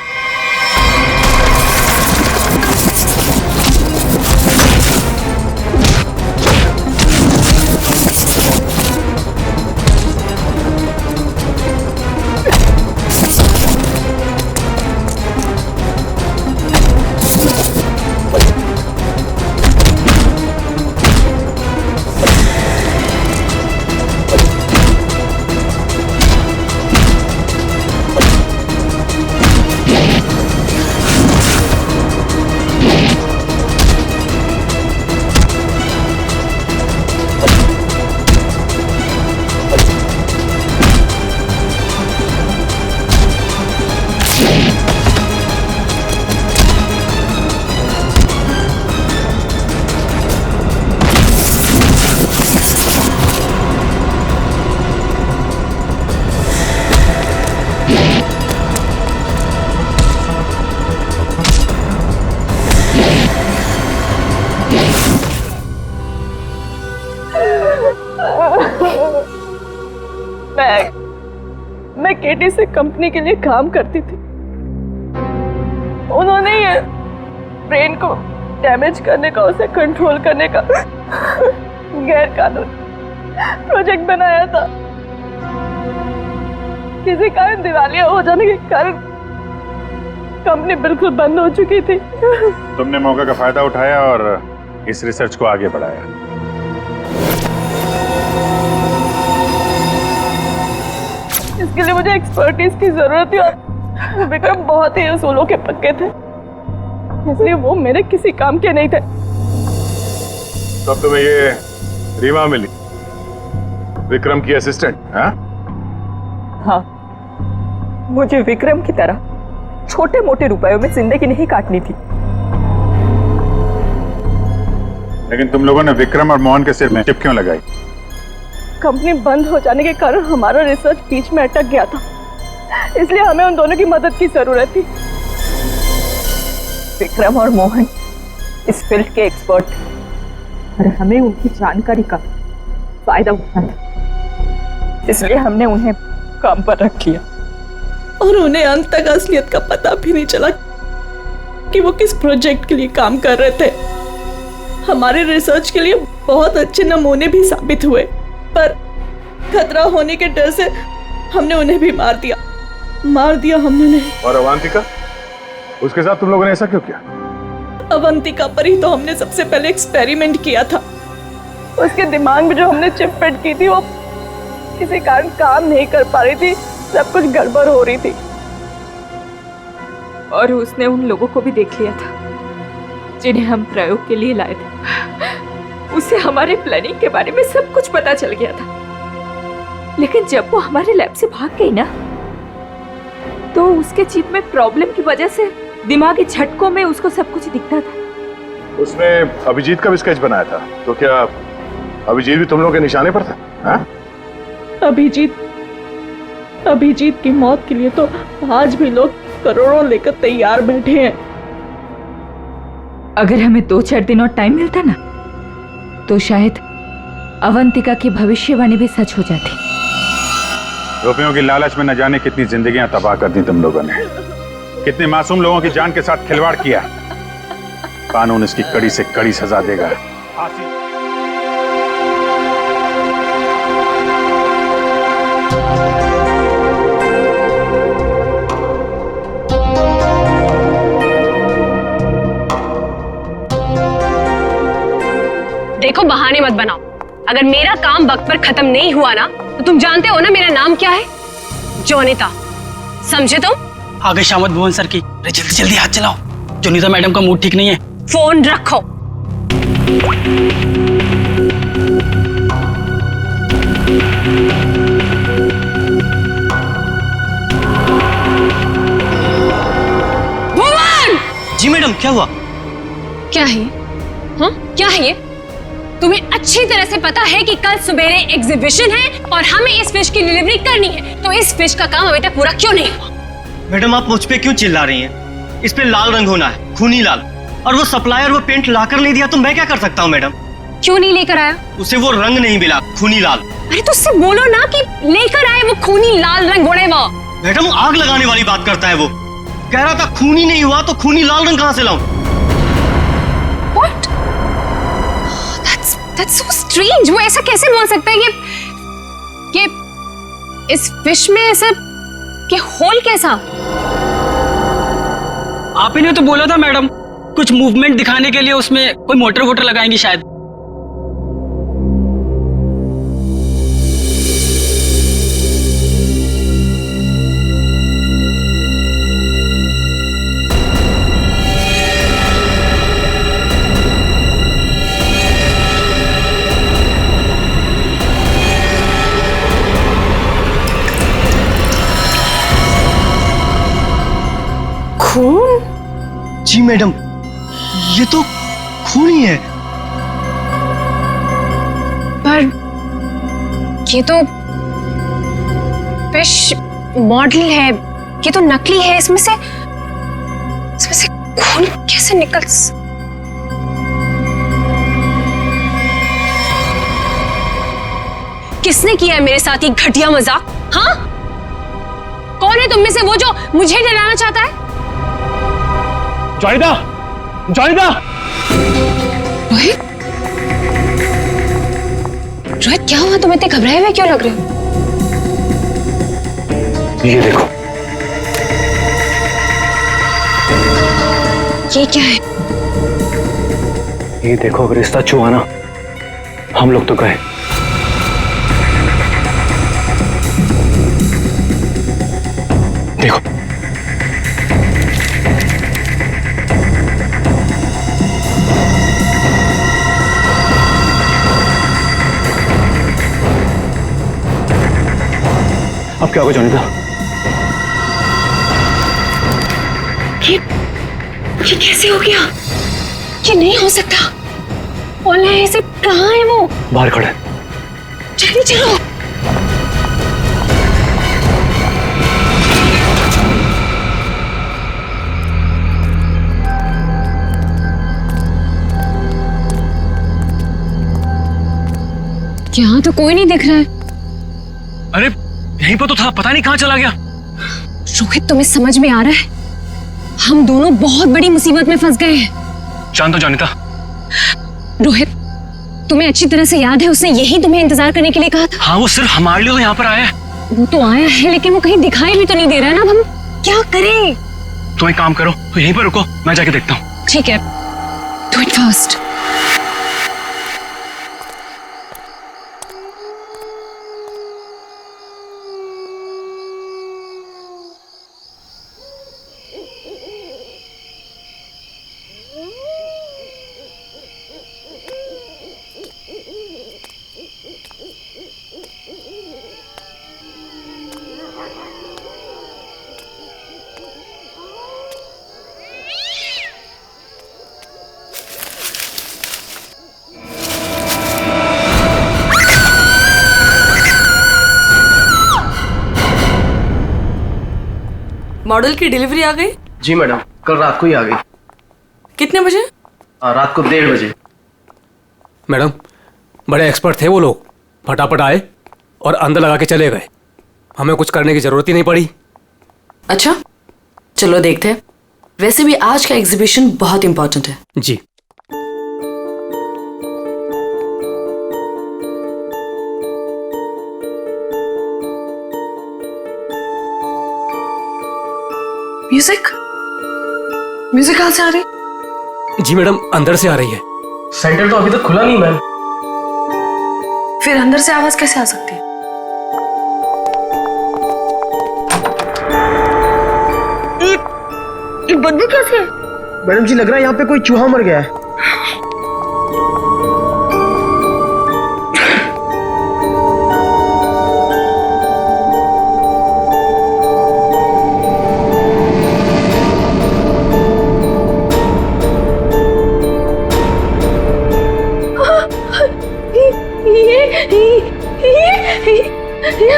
मैं केटी से कंपनी के लिए काम करती थी। उन्होंने ये ब्रेन को डैमेज करने का, उसे कंट्रोल करने का गैर कानूनी प्रोजेक्ट बनाया था। किसी कारण दिवालिया हो जाने के कारण कंपनी बिल्कुल बंद हो चुकी थी। तुमने मौके का फायदा उठाया और इस रिसर्च को आगे बढ़ाया। इसके लिए मुझे एक्सपर्टीज की जरूरत थी और विक्रम बहुत ही उसूलों के पक्के थे, इसलिए वो मेरे किसी काम के नहीं थे। तब तुम्हें ये रीमा मिली, विक्रम की असिस्टेंट? हाँ, मुझे विक्रम की तरह छोटे मोटे रुपयों में जिंदगी नहीं काटनी थी। लेकिन तुम लोगों ने विक्रम और मोहन के सिर में चिप क्यों लगाई? कंपनी बंद हो जाने के कारण हमारा रिसर्च बीच में अटक गया था, इसलिए हमें उन दोनों की मदद की जरूरत थी। विक्रम और मोहन इस फील्ड के एक्सपर्ट थे और हमें उनकी जानकारी का फायदा उठाना था, इसलिए हमने उन्हें काम पर रख लिया। और उन्हें अंत तक असलियत का पता भी नहीं चला कि वो किस प्रोजेक्ट के लिए काम कर रहे थे। हमारे रिसर्च के लिए बहुत अच्छे नमूने भी साबित हुए, पर खतरा होने के डर से हमने उन्हें भी मार दिया हमने नहीं। और अवंतिका, उसके साथ तुम लोगों ने ऐसा क्यों किया? अवंतिका पर ही तो हमने सबसे पहले एक्सपेरिमेंट किया था। उसके दिमाग में जो हमने चिप फिट की थी वो किसी कारण काम नहीं कर पा रही थी, सब कुछ गड़बड़ हो रही थी। और उसने उन लोगों को भी देख लिया था जिन्हें हम प्रयोग के लिए लाए थे। उसे हमारे प्लानिंग के बारे में सब कुछ पता चल गया था, लेकिन जब वो हमारे लैब से भाग गई ना, तो उसके चिप में प्रॉब्लम की वजह से दिमागी झटकों में उसको सब कुछ दिखता था। उसने अभिजीत का भी स्केच बनाया था, तो क्या अभिजीत भी तुम लोगों के निशाने पर था? हाँ? अभिजीत की मौत के लिए तो आज भी लोग करोड़ों लेकर तैयार बैठे हैं। अगर हमें 2-4 दिन और टाइम मिलता ना, तो शायद अवंतिका की भविष्यवाणी भी सच हो जाती। रुपयों की लालच में न जाने कितनी जिंदगियां तबाह कर दी तुम लोगों ने। कितने मासूम लोगों की जान के साथ खिलवाड़ किया। कानून इसकी कड़ी से कड़ी सजा देगा। देखो बहाने मत बनाओ। अगर मेरा काम वक्त पर खत्म नहीं हुआ ना तो तुम जानते हो ना मेरा नाम क्या है? जोनिता, समझे तुम? आगे शामत भुवन सर की। अरे जल्दी जल्दी हाथ चलाओ, जोनिता मैडम का मूड ठीक नहीं है। फोन रखो। भुवन! जी मैडम, क्या हुआ? क्या है? हाँ, क्या है ये? तुम्हें अच्छी तरह से पता है कि कल सुबेरे एग्जीबिशन है और हमें इस फिश की डिलीवरी करनी है, तो इस फिश का काम अभी तक पूरा क्यों नहीं हुआ? मैडम आप मुझ पे क्यों चिल्ला रही हैं? इस पे लाल रंग होना है, खूनी लाल। और वो सप्लायर वो पेंट लाकर नहीं दिया तो मैं क्या कर सकता हूँ मैडम? क्यों नहीं लेकर आया? उसे वो रंग नहीं मिला, खूनी लाल। अरे तो उससे बोलो ना कि लेकर आए वो खूनी लाल रंग उड़े वो। मैडम आग लगाने वाली बात करता है वो। कह रहा था खूनी नहीं हुआ तो खूनी लाल रंग कहाँ से लाऊं? What? That's so strange. वो ऐसा कैसे बोल सकता है कि इस फिश में ऐसा कि होल कैसा? आप ही ने तो बोला था मैडम, कुछ मूवमेंट दिखाने के लिए उसमें कोई मोटर वोटर लगाएंगी शायद। खून? जी मैडम, ये तो खून ही है। पर ये तो फिश मॉडल है, ये तो नकली है। इसमें से खून कैसे निकल? किसने किया है मेरे साथ ये घटिया मजाक? हाँ, कौन है तुम में से वो जो मुझे डराना चाहता है? जोनिता, जोनिता! रोहित, रोहित क्या हुआ? तुम इतने घबराए हुए क्यों लग रहे हो? ये देखो। ये क्या है? ये देखो, अगर रिश्ता छुआ ना हम लोग तो गए। देखो अब क्या होगा जोनिता? ये कैसे हो गया? ये नहीं हो सकता। ओला ऐसे कहाँ है वो? बाहर खड़ा है। जल्दी चलो। यहाँ तो कोई नहीं दिख रहा है। अरे यहीं पर तो था, पता नहीं कहाँ चला गया। रोहित तुम्हें समझ में आ रहा है? हम दोनों बहुत बड़ी मुसीबत में फंस गए हैं। जान दो जोनिता। रोहित, तुम्हें अच्छी तरह से याद है उसने यही तुम्हें इंतजार करने के लिए कहा था? हाँ, वो सिर्फ हमारे लिए तो यहाँ पर आया है। वो तो आया है लेकिन वो कहीं दिखाई भी तो नहीं दे रहा है ना। अब हम क्या करें? तुम एक काम करो, तो यहीं पर रुको, मैं जाके देखता हूँ। ठीक है, डू इट फास्ट। मॉडल की डिलीवरी आ गई? जी मैडम, कल रात को ही आ गई। कितने बजे? रात को 1:30 बजे। मैडम बड़े एक्सपर्ट थे वो लोग, फटाफट आए और अंदर लगा के चले गए। हमें कुछ करने की जरूरत ही नहीं पड़ी। अच्छा चलो देखते हैं। वैसे भी आज का एग्जीबिशन बहुत इंपॉर्टेंट है। जी। म्यूजिक म्यूजिक कहाँ से आ रही? जी मैडम, अंदर से आ रही है। सेंटर तो अभी तक खुला नहीं मैम। फिर अंदर से आवाज कैसे आ सकती है? ये बदबू कैसे है? मैडम जी, लग रहा है यहाँ पे कोई चूहा मर गया है।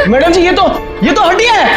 मैडम जी, ये तो हड्डियां है।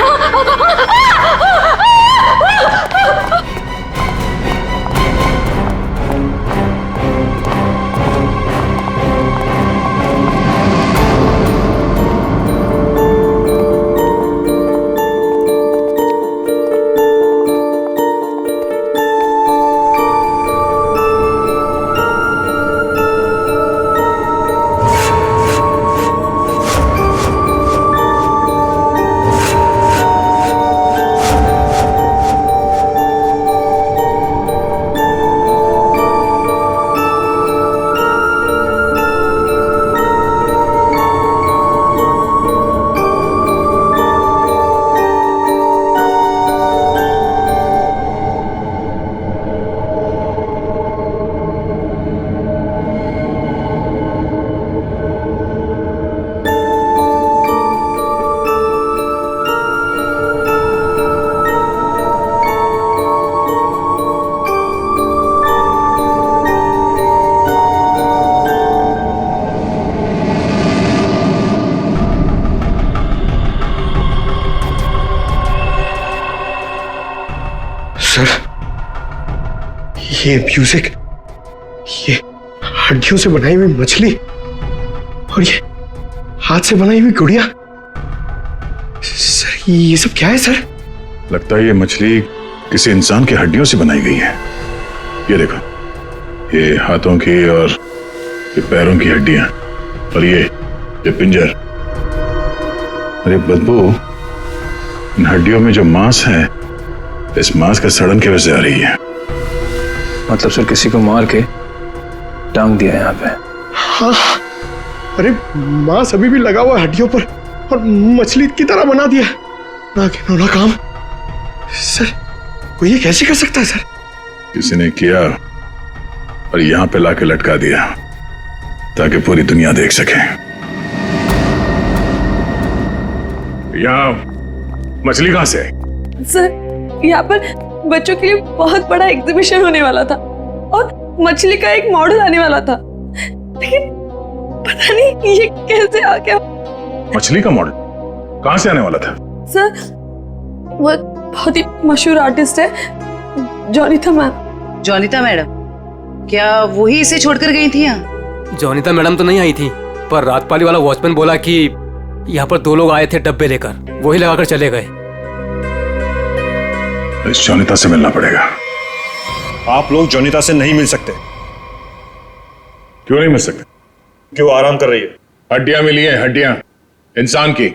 सर, ये म्यूजिक, ये हड्डियों से बनाई हुई मछली और ये हाथ से बनाई हुई गुड़िया, सर ये सब क्या है सर? लगता है ये मछली किसी इंसान की हड्डियों से बनाई गई है। ये देखो, ये हाथों की और ये पैरों की हड्डियां और ये पिंजर। अरे बदबू, इन हड्डियों में जो मांस है, इस मांस का सड़न की वजह से आ रही है। मतलब सर किसी को मार के टांग दिया यहाँ पे। हाँ, अरे मांस अभी भी लगा हुआ हड्डियों पर और मछली की तरह बना दिया। ना घिनौना काम सर, कोई ये कैसे कर सकता है सर? किसी ने किया और यहां पे लाके लटका दिया ताकि पूरी दुनिया देख सके। यहां मछली कहां से है? सर, यहाँ पर बच्चों के लिए बहुत बड़ा एग्जीबिशन होने वाला था और मछली का एक मॉडल आने वाला था, लेकिन पता नहीं ये कैसे आ गया। मछली का मॉडल कहां से आने वाला था? सर, वो बहुत ही मशहूर आर्टिस्ट है, जोनिता मैम। जोनिता मैडम, क्या वही इसे छोड़कर गई थी यहाँ? जोनिता मैडम तो नहीं आई थी, पर रात पाली वाला वॉचमैन बोला कि यहाँ पर 2 लोग आए थे डब्बे लेकर, वही लगाकर चले गए। इस जोनिता से मिलना पड़ेगा। आप लोग जोनिता से नहीं मिल सकते। क्यों नहीं मिल सकते? क्यों? आराम कर रही है। हड्डियां मिली हैं, हड्डियां इंसान की,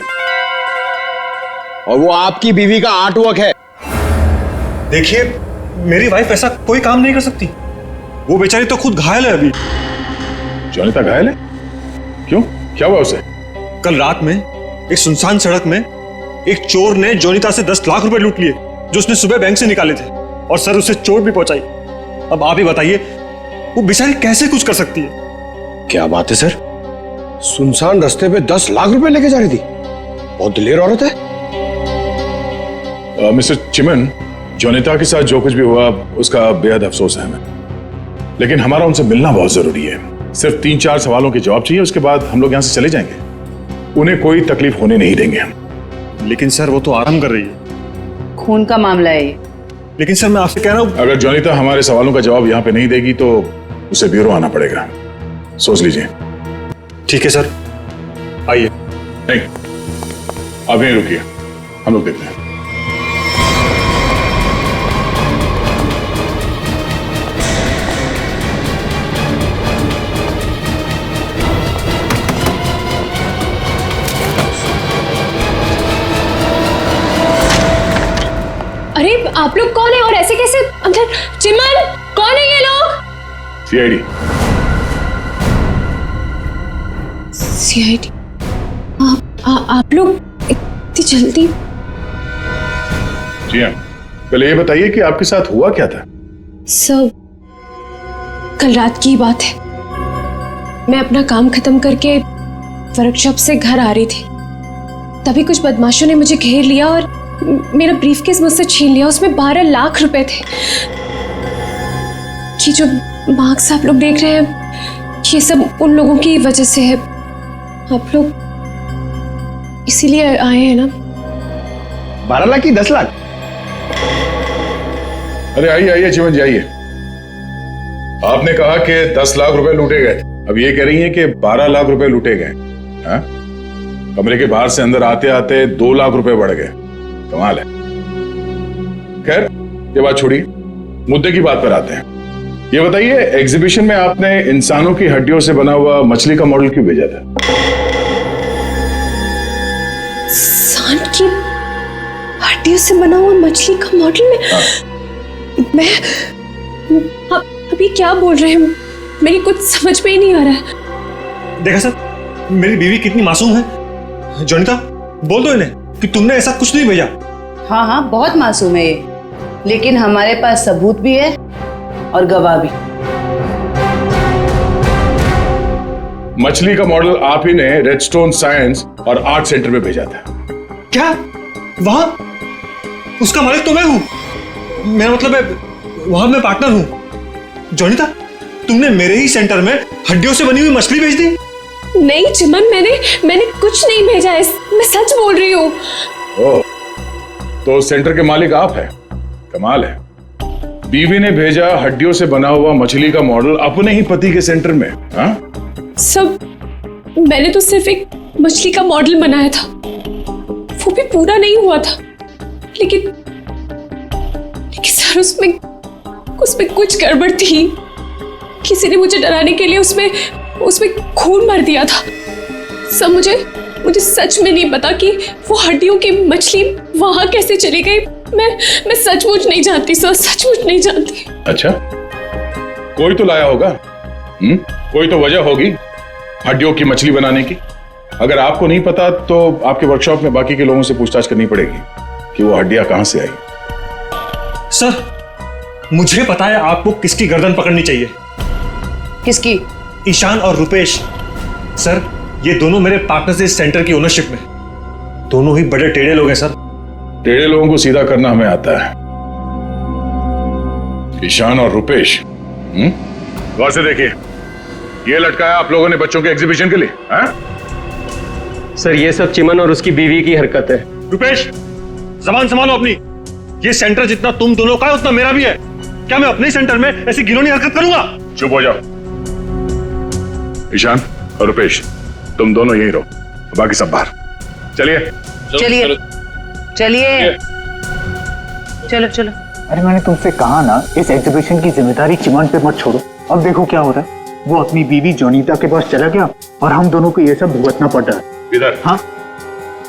और वो आपकी बीवी का आर्टवर्क है। देखिए, मेरी वाइफ ऐसा कोई काम नहीं कर सकती। वो बेचारी तो खुद घायल है अभी। जोनिता घायल है? क्यों, क्या हुआ उसे? कल रात में एक सुनसान सड़क में एक चोर ने जोनिता से 10 लाख रुपए लूट लिए जो उसने सुबह बैंक से निकाले थे, और सर उसे चोट भी पहुंचाई। अब आप ही बताइए, वो बेचारी कैसे कुछ कर सकती है? क्या बात है सर, सुनसान रास्ते पे 10 लाख रुपए लेके जा रही थी? बहुत दिलेर औरत है। मिस्टर चिमन, जोनिता के साथ जो कुछ भी हुआ उसका बेहद अफसोस है हमें, लेकिन हमारा उनसे मिलना बहुत जरूरी है। सिर्फ 3-4 सवालों के जवाब चाहिए, उसके बाद हम लोग यहाँ से चले जाएंगे। उन्हें कोई तकलीफ होने नहीं देंगे हम। लेकिन सर, वो तो आराम कर रही है। खून का मामला है। लेकिन सर, मैं आपसे कह रहा हूँ, अगर जोनिता हमारे सवालों का जवाब यहाँ पे नहीं देगी तो उसे ब्यूरो आना पड़ेगा। सोच लीजिए। ठीक है सर, आइए। नहीं, आप यहीं रुकिए, हम लोग देखते हैं। अरे आप लोग कौन है और ऐसे कैसे अंदर? चिमन, कौन है ये लोग? सीआईडी। सीआईडी? आप लोग इतनी जल्दी? जी हाँ, पहले ये बताइए कि आपके साथ हुआ क्या था? सब कल रात की बात है। मैं अपना काम खत्म करके वर्कशॉप से घर आ रही थी, तभी कुछ बदमाशों ने मुझे घेर लिया और मेरा ब्रीफकेस मुझसे छीन लिया। उसमें 12 लाख रुपए थे। ये जो मार्क्स आप लोग देख रहे हैं, ये सब उन लोगों की वजह से है। आप लोग इसीलिए आए हैं ना? 12 लाख की 10 लाख? अरे आइए आइए चिमन जी आइए। आपने कहा कि 10 लाख रुपए लूटे गए, अब ये कह रही हैं कि 12 लाख रुपए लूटे गए। हाँ? कमरे के बाहर से अंदर आते आते 2 लाख रुपए बढ़ गए। कमाल है। खैर ये बात छोड़िए, मुद्दे की बात पर आते हैं। ये बताइए, एग्जीबिशन में आपने इंसानों की हड्डियों से बना हुआ मछली का मॉडल क्यों भेजा था? सांड की हड्डियों से बना हुआ मछली का मॉडल में? हाँ। मैं अभी क्या बोल रहे हैं? मेरी कुछ समझ में ही नहीं आ रहा है। देखा सर, मेरी बीवी कितनी मासूम है। जोनिता, बोल दो इन्हें कि तुमने ऐसा कुछ नहीं भेजा। हाँ हाँ, बहुत मासूम है ये, लेकिन हमारे पास सबूत भी है और गवाह भी। मछली का मॉडल आप ही ने रेडस्टोन साइंस और आर्ट सेंटर में भेजा था। क्या? वहां उसका मालिक तो मैं हूं। मेरा मतलब है वहां मैं पार्टनर हूं। जोनिता, तुमने मेरे ही सेंटर में हड्डियों से बनी हुई मछली भेज दी? नहीं चिमन, मैंने कुछ नहीं भेजा है, मैं सच बोल रही हूँ। ओह, तो सेंटर के मालिक आप हैं। कमाल है। बीवी ने भेजा हड्डियों से बना हुआ मछली का मॉडल अपने ही पति के सेंटर में। हाँ? सब मैंने तो सिर्फ एक मछली का मॉडल बनाया था, वो भी पूरा नहीं हुआ था। लेकिन सर उसमें कुछ गड़बड़ थी। किसी ने मुझे डराने के लिए उसमें खून भर दिया था। सब मुझे सच में नहीं पता कि वो हड्डियों की मछली वहां कैसे चली गई। मैं सचमुच नहीं जानती सर, सचमुच नहीं जानती। अच्छा, कोई तो लाया होगा। कोई तो वजह होगी हड्डियों की मछली बनाने की। अगर आपको नहीं पता तो आपके वर्कशॉप में बाकी के लोगों से पूछताछ करनी पड़ेगी कि वो हड्डियां कहां से आई। सर, मुझे पता है आपको किसकी गर्दन पकड़नी चाहिए। किसकी? ईशान और रुपेश। सर, ये दोनों मेरे पार्टनर्स इस सेंटर की ओनरशिप में। दोनों ही बड़े टेढ़े लोग हैं सर। टेढ़े लोगों को सीधा करना हमें आता है। ईशान और रुपेश, गौर से देखिए, ये लटकाया आप लोगों ने बच्चों के एग्जीबिशन के लिए। हाँ? सर, ये सब चिमन और उसकी बीवी की हरकत है। रुपेश, जबान संभालो अपनी। ये सेंटर जितना तुम दोनों का है उतना मेरा भी है। क्या मैं अपने सेंटर में ऐसी घिनौनी हरकत करूंगा? चुप हो जाओ। ईशान और रुपेश, तुम दोनों यहीं रहो, बाकी सब बाहर। चलिए चलिए चलिए, चलो चलो। अरे मैंने तुमसे कहा ना, इस एग्जीबिशन की जिम्मेदारी चिमन पे मत छोड़ो। अब देखो क्या हो रहा है। वो अपनी बीवी जोनीता के पास चला गया और हम दोनों को ये सब भुगतना पड़ रहा है। इधर। हाँ,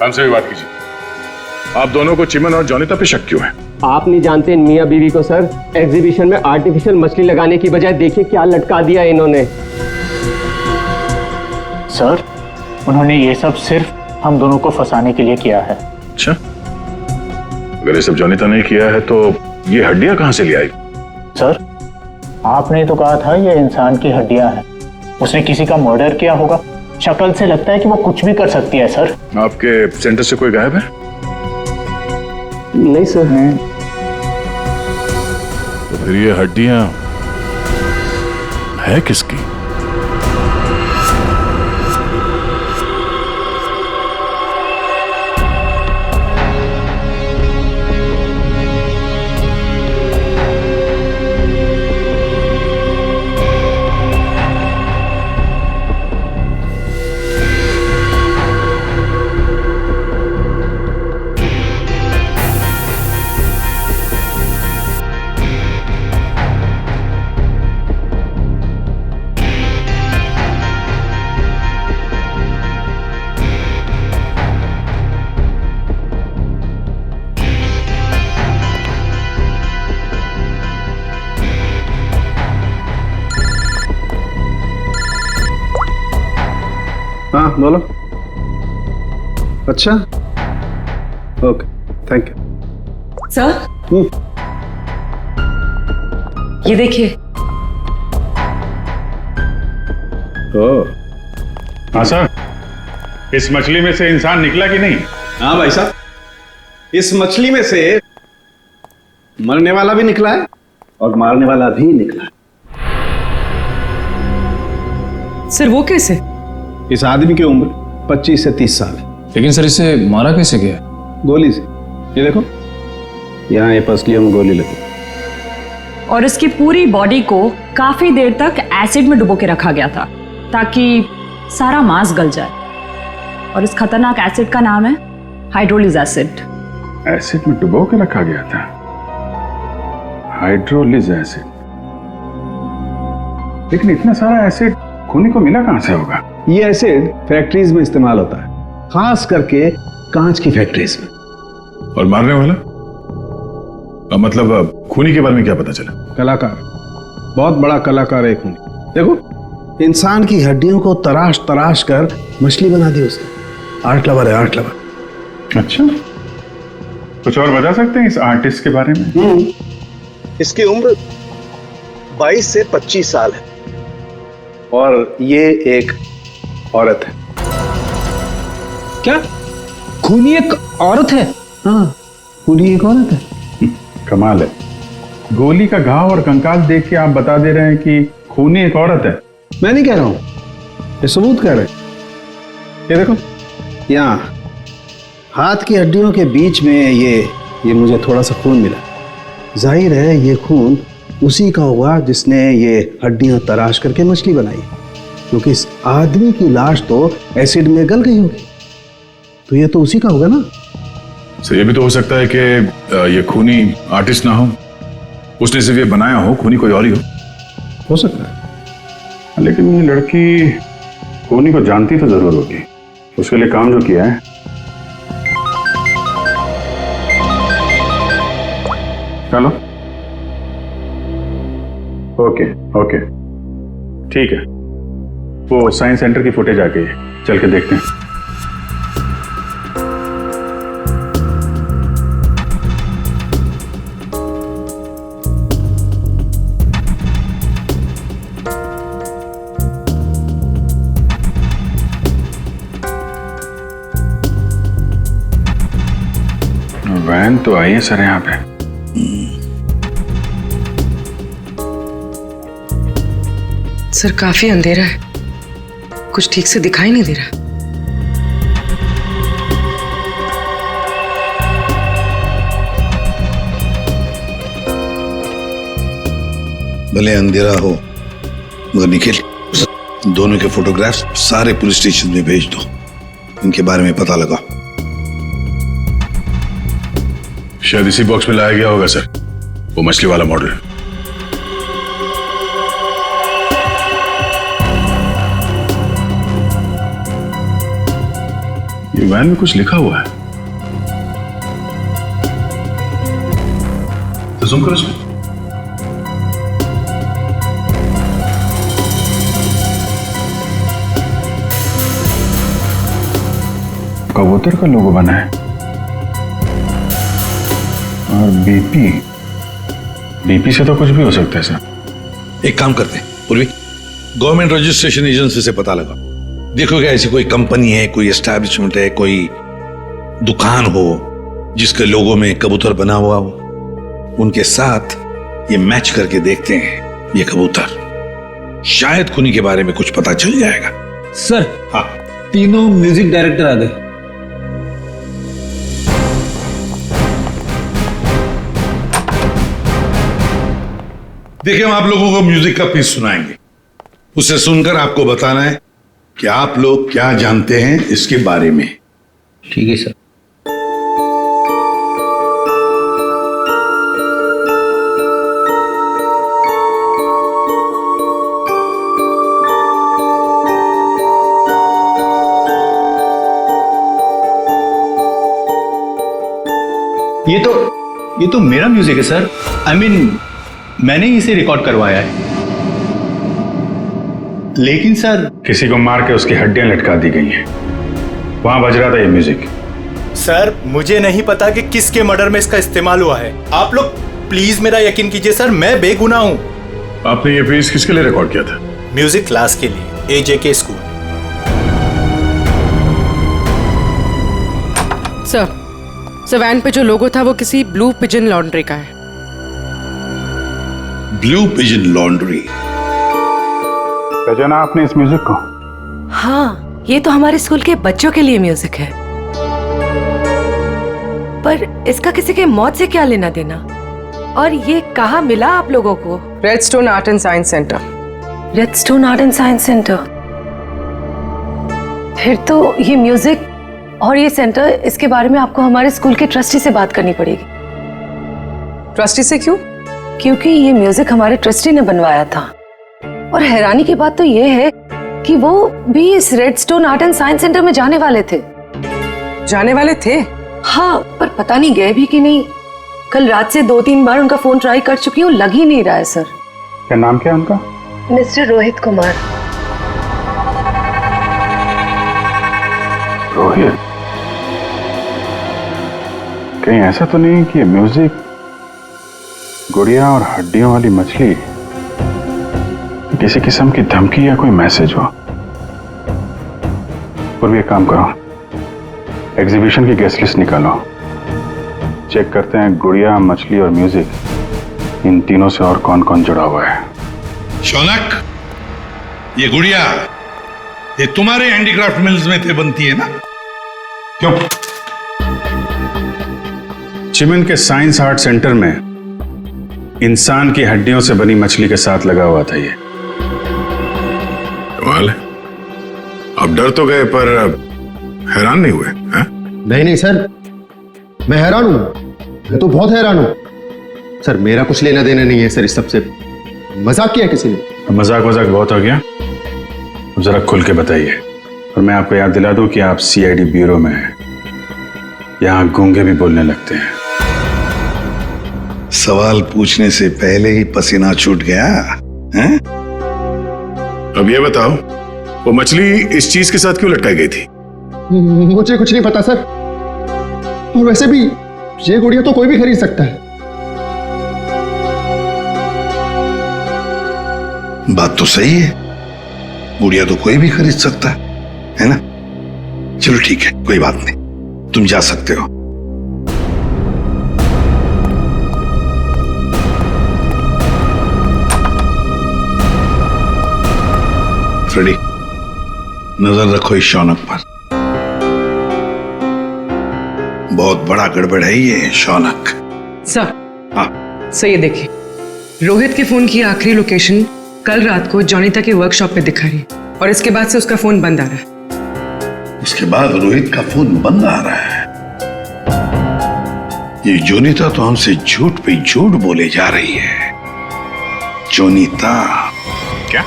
हमसे भी बात कीजिए। आप दोनों को चिमन और जोनीता पे शक क्यों है? आप नहीं जानते इन मियाँ बीवी को सर। एग्जीबिशन में आर्टिफिशियल मछली लगाने की बजाय देखिए क्या लटका दिया इन्होंने। सर, उन्होंने ये सब सिर्फ हम दोनों को फंसाने के लिए किया है। अच्छा, अगर ये सब जोनीता ने किया है तो ये हड्डियां कहां से ले आई? सर, आपने तो कहा था ये इंसान की हड्डियां हैं। उसने किसी का मर्डर किया होगा। शक्ल से लगता है कि वो कुछ भी कर सकती है। सर, आपके सेंटर से कोई गायब है? नहीं सर। तो फिर ये हड्डियां है किसकी? बोलो। अच्छा, ओके, थैंक यू। सर, ये देखिए। हाँ सर, इस मछली में से इंसान निकला कि नहीं? हाँ भाई साहब, इस मछली में से मरने वाला भी निकला है और मारने वाला भी निकला है। सर वो कैसे? इस आदमी की उम्र 25 से 30 साल है। लेकिन सर इसे मारा कैसे गया? गोली से। ये देखो, यहाँ ये पसलियों में गोली लगी। और इसकी पूरी बॉडी को काफी देर तक एसिड में डुबो के रखा गया था ताकि सारा मांस गल जाए। और इस खतरनाक एसिड का नाम है हाइड्रोलिज एसिड। एसिड में डुबो के रखा गया था? हाइड्रोलिज एसिड? लेकिन इतना सारा एसिड खूनी को मिला कहां से होगा? ये एसिड फैक्ट्रीज में इस्तेमाल होता है, खास करके कांच की फैक्ट्रीज में। और मारने वाला? मतलब खूनी के बारे में क्या पता चला? कलाकार, बहुत बड़ा कलाकार है खूनी। देखो, इंसान की हड्डियों को तराश तराश कर मछली बना दी उसने। आर्ट लवर है, आर्ट लवर। अच्छा, कुछ और बता सकते हैं इस आर्टिस्ट के बारे में? इसकी उम्र 22 से 25 साल है और ये एक औरत है। क्या खूनी एक औरत है? हाँ, खूनी एक औरत है। कमाल है, गोली का घाव और कंकाल देख के आप बता दे रहे हैं कि खूनी एक औरत है। मैं नहीं कह रहा हूं, ये सबूत कह रहे हैं। ये देखो, यहाँ हाथ की हड्डियों के बीच में ये मुझे थोड़ा सा खून मिला। जाहिर है ये खून उसी का होगा जिसने ये हड्डियां तराश करके मछली बनाई, क्योंकि इस आदमी की लाश तो एसिड में गल गई होगी, तो ये तो उसी का होगा ना। सर, ये भी तो हो सकता है कि ये खूनी आर्टिस्ट ना हो, उसने सिर्फ ये बनाया हो, खूनी कोई और ही हो सकता है। लेकिन ये लड़की खूनी को जानती तो जरूर होगी, उसके लिए काम जो किया है। चलो, ओके ओके, ठीक है, वो साइंस सेंटर की फुटेज आ गई है, चल के देखते हैं। वैन तो आई है सर यहाँ पे। सर काफी अंधेरा है, कुछ ठीक से दिखाई नहीं दे रहा। भले अंधेरा हो मगर निखिल, दोनों के फोटोग्राफ्स सारे पुलिस स्टेशन में भेज दो, इनके बारे में पता लगा। शायद इसी बॉक्स में लाया गया होगा सर, वो मछली वाला मॉडल। ये वैन में कुछ लिखा हुआ है, तो जूम करो इसमें। कबूतर का लोगो बना है और बीपी से तो कुछ भी हो सकता है सर। एक काम करते हैं पूर्वी, गवर्नमेंट रजिस्ट्रेशन एजेंसी से पता लगा, देखो क्या ऐसी कोई कंपनी है, कोई एस्टैब्लिशमेंट है, कोई दुकान हो जिसके लोगो में कबूतर बना हुआ हो, उनके साथ ये मैच करके देखते हैं ये कबूतर, शायद खूनी के बारे में कुछ पता चल जाएगा। सर, हाँ, तीनों म्यूजिक डायरेक्टर आ गए। देखिए, हम आप लोगों को म्यूजिक का पीस सुनाएंगे, उसे सुनकर आपको बताना है कि आप लोग क्या जानते हैं इसके बारे में। ठीक है सर। ये तो मेरा म्यूजिक है सर। I mean, मैंने इसे रिकॉर्ड करवाया है। लेकिन सर किसी को मार के उसकी हड्डियां लटका दी गई हैं। वहां बज रहा था ये म्यूजिक। सर मुझे नहीं पता कि किसके मर्डर में इसका इस्तेमाल हुआ है। आप लोग प्लीज मेरा यकीन कीजिए सर, मैं बेगुनाह हूँ। आपने ये पीस किसके लिए रिकॉर्ड किया था? म्यूजिक क्लास के लिए, AJK स्कूल। सर वैन पे जो लोगो था वो किसी ब्लू पिजन लॉन्ड्री का है। Blue pigeon laundry? पहचाना आपने इस म्यूजिक को? हाँ, ये तो हमारे स्कूल के बच्चों के लिए म्यूजिक है, पर इसका किसी के मौत से क्या लेना देना? और ये कहाँ मिला आप लोगों को? Redstone art and science centre. Redstone art and science centre? फिर तो ये म्यूजिक और ये सेंटर, इसके बारे में आपको हमारे स्कूल के ट्रस्टी से बात करनी पड़ेगी। ट्रस्टी से क्यों? क्योंकि ये म्यूजिक हमारे ट्रस्टी ने बनवाया था। और हैरानी की बात तो ये है कि वो भी इस redstone art and science centre में जाने वाले थे। जाने वाले थे? हाँ, पर पता नहीं गए भी कि नहीं। कल रात से 2-3 बार उनका फोन ट्राई कर चुकी हूँ, लग ही नहीं रहा है सर। क्या नाम क्या है उनका? मिस्टर रोहित कुमार। रोहित? कहीं ऐसा तो नहीं कि म्यूजिक गुड़िया और हड्डियों वाली मछली किसी किस्म की धमकी या कोई मैसेज हो? और भी एक काम करो, एग्जीबिशन की गेस्ट लिस्ट निकालो, चेक करते हैं गुड़िया, मछली और म्यूजिक, इन तीनों से और कौन कौन जुड़ा हुआ है। शौनक, ये गुड़िया ये तुम्हारे हैंडीक्राफ्ट मिल्स में थे बनती है ना? क्यों? चिमन के साइंस आर्ट सेंटर में इंसान की हड्डियों से बनी मछली के साथ लगा हुआ था ये। कमाल है, अब डर तो गए पर हैरान नहीं हुए? नहीं सर, मैं हैरान हूं, मैं तो बहुत हैरान हूं सर। मेरा कुछ लेना देना नहीं है सर इस सबसे। मजाक किया किसी ने? मजाक बहुत हो गया, अब जरा खुल के बताइए। और मैं आपको याद दिला दूं कि आप CID ब्यूरो में हैं, यहां गूंगे भी बोलने लगते हैं। सवाल पूछने से पहले ही पसीना छूट गया हैं? अब ये बताओ, वो मछली इस चीज के साथ क्यों लटकाई गई थी? मुझे कुछ नहीं पता सर, और वैसे भी ये गुड़िया तो कोई भी खरीद सकता है। बात तो सही है, गुड़िया तो कोई भी खरीद सकता है ना? चलो ठीक है, कोई बात नहीं, तुम जा सकते हो। फ्रेडी, नजर रखो इस शौनक पर, बहुत बड़ा गड़बड़ है ये शौनक। सर, सर ये देखिए, रोहित के फोन की आखिरी लोकेशन कल रात को जॉनिता के वर्कशॉप पे दिखा रही है, और इसके बाद से उसका फोन बंद आ रहा है। उसके बाद रोहित का फोन बंद आ रहा है? ये जोनीता तो हमसे झूठ पे झूठ बोले जा रही है। जोनीता? क्या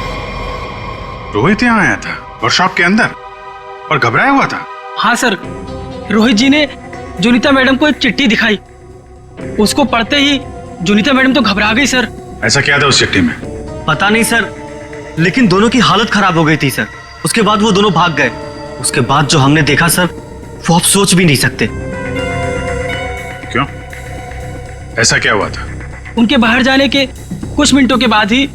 रोहित यहाँ आया था वर्कशॉप के अंदर और घबराया हुआ था? हाँ सर, रोहित जी ने जोनीता मैडम को एक चिट्ठी दिखाई, उसको पढ़ते ही जोनीता मैडम तो घबरा गई सर। ऐसा क्या था उस चिट्ठी में? पता नहीं सर, लेकिन दोनों की हालत खराब हो गई थी सर। उसके बाद वो दोनों भाग गए। उसके बाद जो हमने देखा सर, वो आप सोच भी नहीं सकते। क्यों? ऐसा क्या हुआ था? उनके बाहर जाने के कुछ मिनटों के बाद ही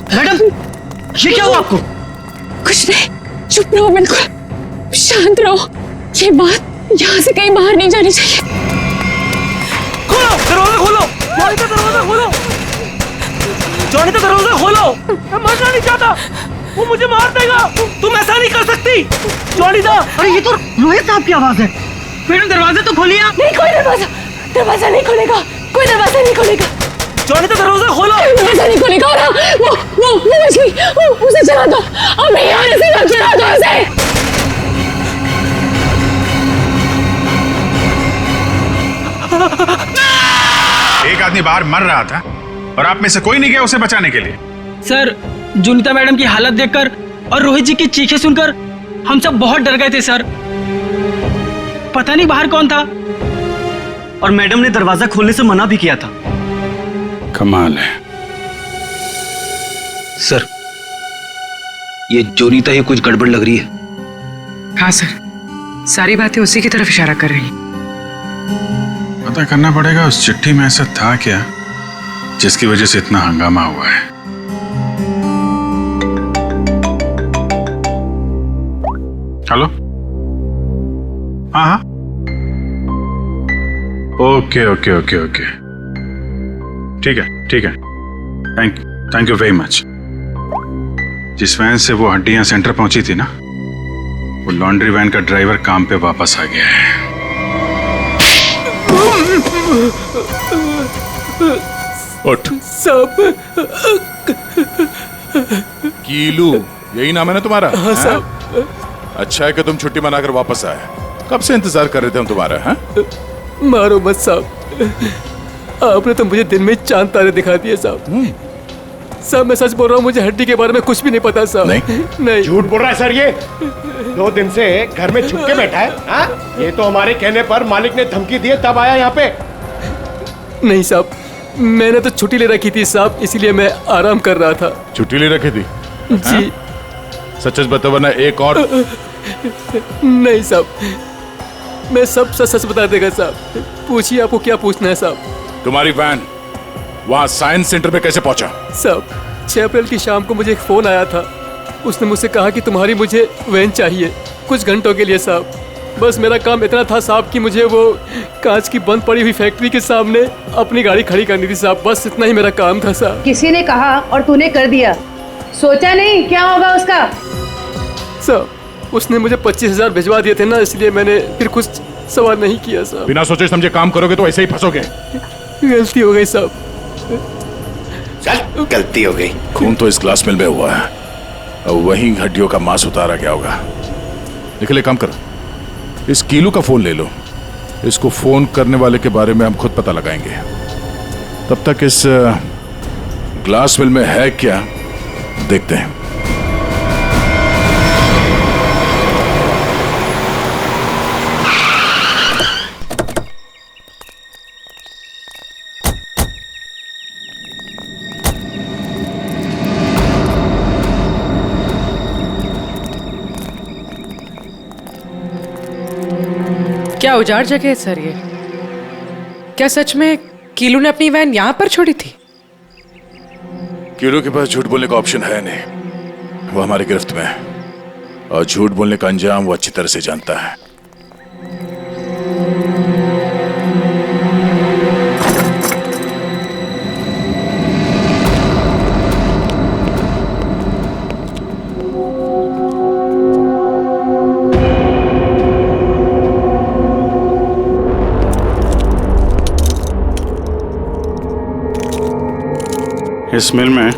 मैडम, ये क्या हुआ आपको? कुछ नहीं, चुप रहो, बिल्कुल शांत रहो। ये बात यहाँ से कहीं बाहर नहीं जानी चाहिए। खोलो दरवाजा, खोलो जॉनिता, दरवाजा खोलो जॉनिता, दरवाजा खोलो। मैं मरना नहीं चाहता, वो मुझे मार देगा। तुम ऐसा नहीं कर सकती जॉनिता। अरे ये तो रोहित साहब की आवाज है। मैडम दरवाजा तो खोलिए आप। नहीं, कोई दरवाजा नहीं खुलेगा, कोई दरवाजा नहीं खुलेगा। जॉनिता दरवाजा खोलो। दरवाजा नहीं खुलेगा। वो मछली, उसे चला दो, अब यहाँ से चला दो उसे। एक आदमी बाहर मर रहा था और आप में से कोई नहीं गया उसे बचाने के लिए? सर, जोनीता मैडम की हालत देखकर और रोहित जी की चीखें सुनकर हम सब बहुत डर गए थे सर। पता नहीं बाहर कौन था। और मैडम ने दरवाजा खोलने से मना भी किया था। कमाल है। सर, ये जोनीता ही कुछ गड़बड़ लग रही है। हाँ सर, सारी बातें उसी की तरफ इशारा कर रही। पता करना पड़ेगा उस चिट्ठी में ऐसा था क्या जिसकी वजह से इतना हंगामा हुआ है। हेलो, हाँ हाँ, ओके ओके ओके ओके, ठीक है ठीक है, थैंक यू वेरी मच। जिस वैन से वो हड्डियां सेंटर पहुंची थी ना, वो लॉन्ड्री वैन का ड्राइवर काम पे वापस आ गया है। उठ। साहब, कीलू यही नाम है ना तुम्हारा? हाँ हैं? साहब। अच्छा है कि तुम छुट्टी मनाकर वापस आए। कब से इंतजार कर रहे थे हम तुम्हारा। हैं? मारो मत साहब, आपने तो मुझे दिन में चांद तारे दिखा दिए साहब। साहब मैं सच बोल रहा हूँ, मुझे हड्डी के बारे में कुछ भी नहीं पता साहब। नहीं झूठ बोल रहा है सर ये। 2 दिन से घर में छुप के बैठा है। हाँ? ये तो हमारे कहने पर मालिक ने धमकी दी तब आया यहाँ पे। नहीं साहब, मैंने तो छुट्टी ले रखी थी साहब, इसीलिए मैं आराम कर रहा था। छुट्टी ले रखी थी? जी। सच बता वरना एक और। नहीं साहब, मैं सब सच बता देगा साहब। पूछिए, आपको क्या पूछना है साहब? तुम्हारी वैन वहाँ साइंस सेंटर में कैसे पहुंचा? साहब 6 अप्रैल की शाम को मुझे एक फोन आया था। उसने मुझसे कहा कि तुम्हारी मुझे वैन चाहिए कुछ घंटों के लिए साहब। बस मेरा काम इतना था साहब कि मुझे वो कांच की बंद पड़ी हुई फैक्ट्री के सामने अपनी गाड़ी खड़ी करनी थी साहब। बस इतना ही मेरा काम था साहब। किसी ने कहा और तूने कर दिया, सोचा नहीं क्या होगा उसका? साहब उसने मुझे 25,000 भिजवा दिए थे ना, इसलिए मैंने फिर कुछ सवाल नहीं किया साहब। बिना सोचे समझे काम करोगे तो ऐसे ही फंसोगे। गलती हो गई साहब। चल, गलती हो गई। खून तो इस ग्लास मिल में हुआ है, अब वहीं हड्डियों का मांस उतारा गया होगा। निकले, काम करो, इस कीलू का फोन ले लो। इसको फोन करने वाले के बारे में हम खुद पता लगाएंगे। तब तक इस ग्लास मिल में है क्या देखते हैं। क्या उजाड़ जगह है सर ये? क्या सच में कीलू ने अपनी वैन यहाँ पर छोड़ी थी? कीलू के पास झूठ बोलने का ऑप्शन है नहीं, वो हमारी गिरफ्त में है और झूठ बोलने का अंजाम वो अच्छी तरह से जानता है। इस मिल में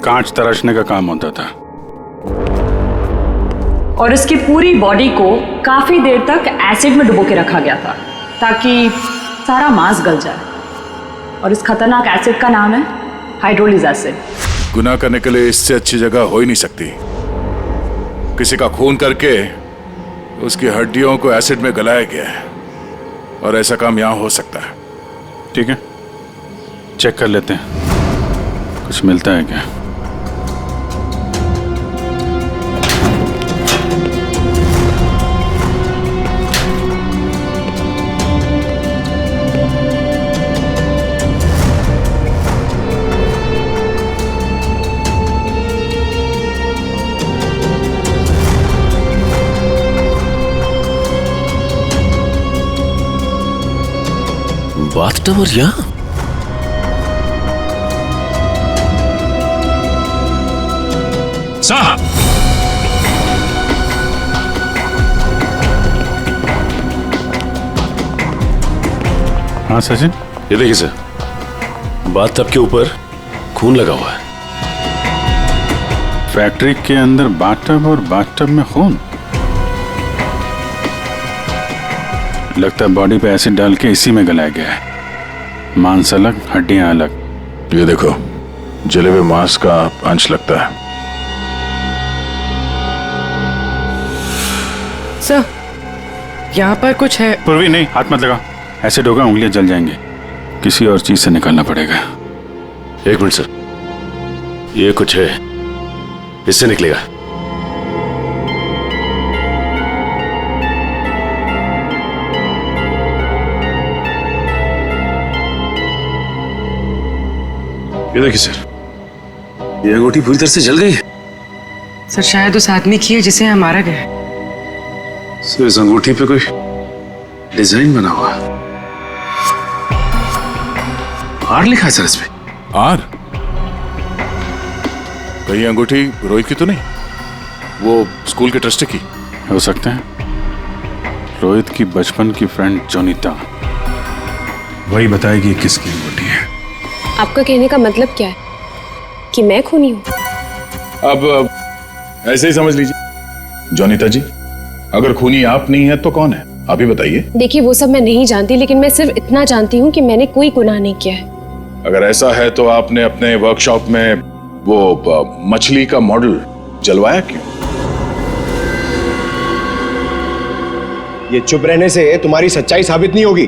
कांच तराशने का काम होता था और इसकी पूरी बॉडी को काफी देर तक एसिड में डुबो के रखा गया था ताकि सारा मांस गल जाए। और इस खतरनाक एसिड का नाम है हाइड्रोलिक एसिड। गुनाह करने के लिए इससे अच्छी जगह हो ही नहीं सकती। किसी का खून करके उसकी हड्डियों को एसिड में गलाया गया है और ऐसा काम यहां हो सकता है। ठीक है, चेक कर लेते हैं कुछ मिलता है क्या। बाथटब और यहाँ साहब, हाँ सचिन, ये देखिए सर, बाथटब के ऊपर खून लगा हुआ है। फैक्ट्री के अंदर बाथटब और बाथटब में खून। लगता है बॉडी पे एसिड डाल के इसी में गलाया गया है। मांस अलग, हड्डियां अलग। ये देखो, जले हुए मांस का अंश लगता है। सर यहाँ पर कुछ है। पूर्वी नहीं, हाथ मत लगा, एसिड होगा, उंगलियां जल जाएंगी। किसी और चीज से निकालना पड़ेगा। एक मिनट सर, ये कुछ है, इससे निकलेगा। ये देखिए सर, ये अंगूठी पूरी तरह से जल गई है। सर शायद उस आदमी की है जिसे यहाँ मारा गया है। सर इस अंगूठी पे कोई डिजाइन बना हुआ है। आर लिखा है सर इस पे। आर? कहीं अंगूठी रोहित की तो नहीं? वो स्कूल के ट्रस्टी की हो सकते हैं। रोहित की बचपन की फ्रेंड जोनीता, वही बताएगी किसकी अंगूठी है। आपका कहने का मतलब क्या है कि मैं खूनी हूँ? अब ऐसे ही समझ लीजिए। जोनीता जी, अगर खूनी आप नहीं है तो कौन है, आप ही बताइए। देखिए वो सब मैं नहीं जानती, लेकिन मैं सिर्फ इतना जानती हूँ कि मैंने कोई गुनाह नहीं किया है। अगर ऐसा है तो आपने अपने वर्कशॉप में वो मछली का मॉडल जलवाया क्यों? ये चुप रहने से तुम्हारी सच्चाई साबित नहीं होगी।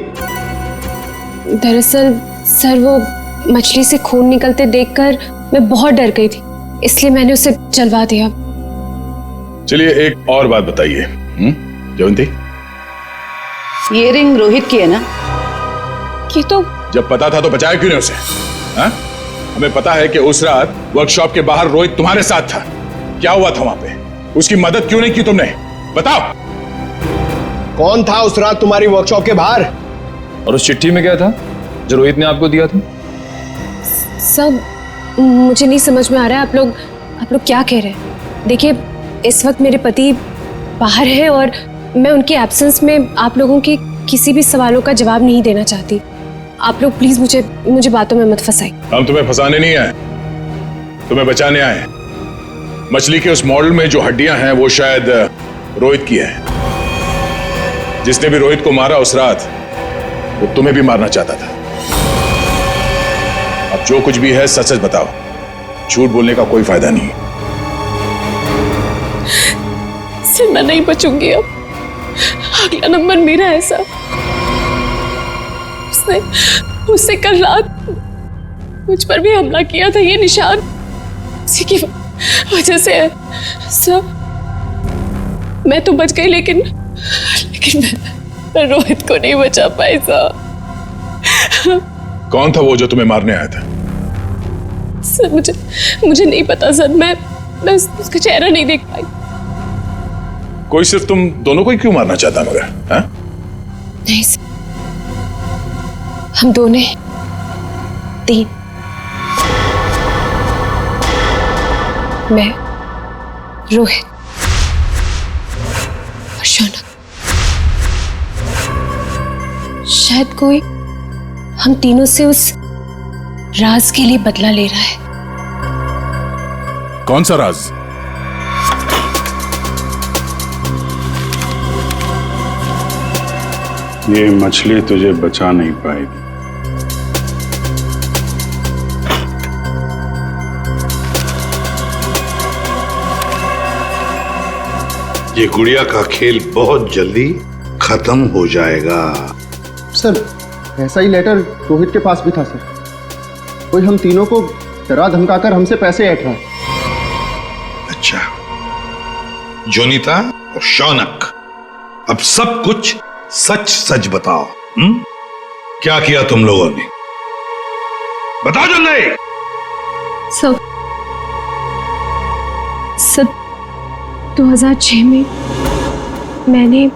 दरअसल सर वो मछली से खून निकलते देखकर मैं बहुत डर गई थी, इसलिए मैंने उसे जलवा दिया। चलिए एक और बात बताइए जयंती, ये रिंग रोहित की है ना? ये तो जब पता था तो बचाया क्यों नहीं उसे? हा? हमें पता है कि उस रात वर्कशॉप के बाहर रोहित तुम्हारे साथ था। क्या हुआ था वहां पे? उसकी मदद क्यों नहीं की तुमने? बताओ। कौन था उस रात तुम्हारी वर्कशॉप के बाहर? और उस चिट्ठी में क्या था जो रोहित ने आपको दिया था? सब मुझे नहीं समझ में आ रहा है। आप लोग क्या कह रहे हैं? देखिए इस वक्त मेरे पति बाहर हैं और मैं उनके एब्सेंस में आप लोगों के किसी भी सवालों का जवाब नहीं देना चाहती। आप लोग प्लीज मुझे बातों में मत फंसाइए। हम तुम्हें फंसाने नहीं आए, तुम्हें बचाने आए। मछली के उस मॉडल में जो हड्डियां हैं वो शायद रोहित की है। जिसने भी रोहित को मारा उस रात वो तुम्हें भी मारना चाहता था। अब जो कुछ भी है सच सच बताओ, झूठ बोलने का कोई फायदा नहीं। सर मैं नहीं बचूंगी अब। अगला नंबर मेरा है सर। उसने कल रात मुझ पर भी हमला किया था। ये निशान उसी की वजह से है सर। मैं तो बच गई लेकिन मैं रोहित को नहीं बचा पाई सर। कौन था वो जो तुम्हें मारने आया था? सर मुझे नहीं पता सर। मैं उसका चेहरा नहीं देख पाई। कोई सिर्फ तुम दोनों को ही क्यों मारना चाहता मगर? हाँ? नहीं सर, हम दोनों 3। मैं, रोहित और शौनक। शायद कोई हम तीनों से उस राज के लिए बदला ले रहा है। कौन सा राज? ये मछली तुझे बचा नहीं पाएगी। ये गुड़िया का खेल बहुत जल्दी खत्म हो जाएगा। सर ऐसा ही लेटर रोहित के पास भी था सर। कोई हम तीनों को डरा धमकाकर हमसे पैसे ऐंठ रहा है। अच्छा, जोनीता और शौनक, अब सब कुछ सच सच बताओ। क्या किया तुम लोगों ने? बताओ जल्दी। सब 2006 में मैंने,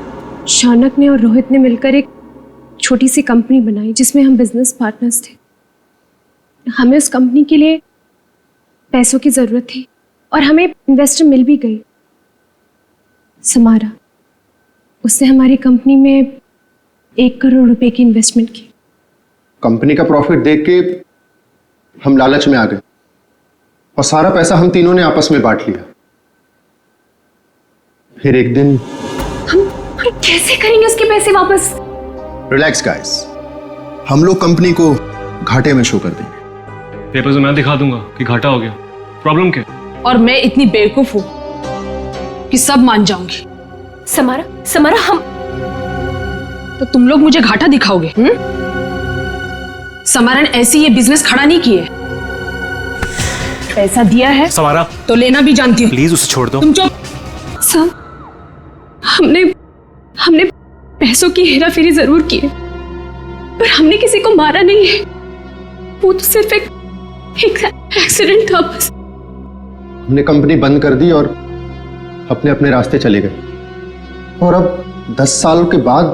शौनक ने और रोहित ने मिलकर एक छोटी सी कंपनी बनाई जिसमें हम बिजनेस पार्टनर्स थे। हमें उस कंपनी के लिए पैसों की जरूरत थी और हमें इन्वेस्टर मिल भी गई, समारा। उसने हमारी कंपनी में 1 करोड़ रुपए की इन्वेस्टमेंट की। कंपनी का प्रॉफिट देख के हम लालच में आ गए और सारा पैसा हम तीनों ने आपस में बांट लिया। फिर एक दिन हम कैसे करेंगे उसके पैसे वापस? रिलैक्स गाइस, हम लोग कंपनी को घाटे में शो कर देंगे। पेपर से मैं दिखा दूंगा कि घाटा हो गया। प्रॉब्लम क्या? और मैं इतनी बेवकूफ हूं कि सब मान जाऊंगी। समारा हम तो तुम लोग मुझे घाटा दिखाओगे? समारा ने ऐसे ये बिजनेस खड़ा नहीं किए। पैसा दिया है समारा, तो लेना भी जानती हूँ। प्लीज उसे छोड़ दो। तुम चुप। सर, हमने पैसों की हेरा फेरी जरूर की है, पर हमने किसी को मारा नहीं है। वो तो सिर्फ एक एक्सीडेंट था बस। हमने कंपनी बंद कर दी और अपने अपने रास्ते चले गए, और अब 10 साल के बाद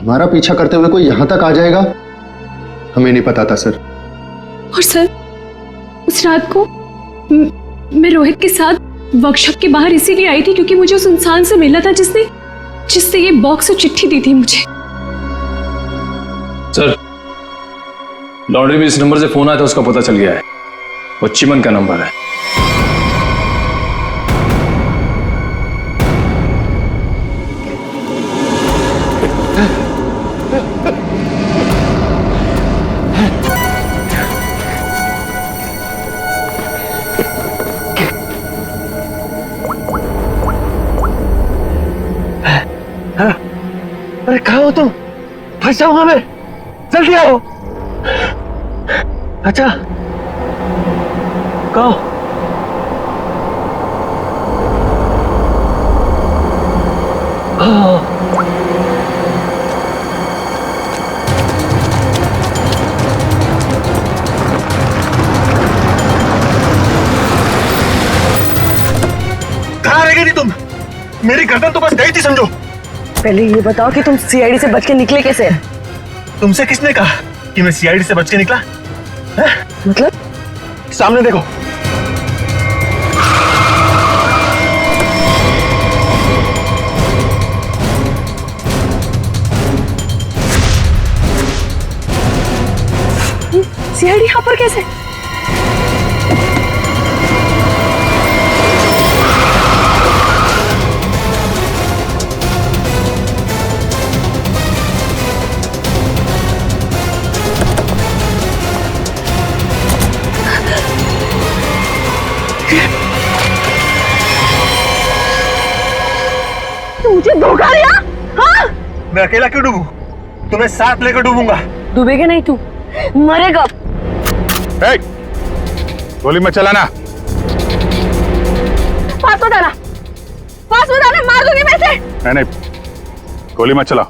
हमारा पीछा करते हुए कोई यहां तक आ जाएगा, हमें नहीं पता था सर। और सर, उस रात को मैं रोहित के साथ वर्कशॉप के बाहर इसीलिए आई थी क्योंकि मुझे उस इंसान से मिला था जिससे ये बॉक्स और चिट्ठी दी थी मुझे। सर, लॉन्ड्री में इस नंबर से फोन आया था, उसका पता चल गया है। वो चिमन का नंबर है। अरे कहाँ हो तुम? फंस जाऊंगा मैं, जल्दी आओ। अच्छा, कहो। कहाँ रह गई थी तुम? मेरी गर्दन तो बस गई थी समझो। पहले ये बताओ कि तुम सीआईडी से बच के निकले कैसे? तुमसे किसने कहा कि मैं सीआईडी से बच के निकला? मतलब? सामने देखो। सीआईडी यहाँ पर कैसे? मुझे धोखा दिया? हाँ? मैं अकेला क्यों डूबूं? तुम्हें साथ लेकर डूबूंगा। डूबेगा नहीं तू, मरेगा। गोली मत चलाना। पास मत आना, मार दूंगी मैं इसे। नहीं, गोली मत चलाओ।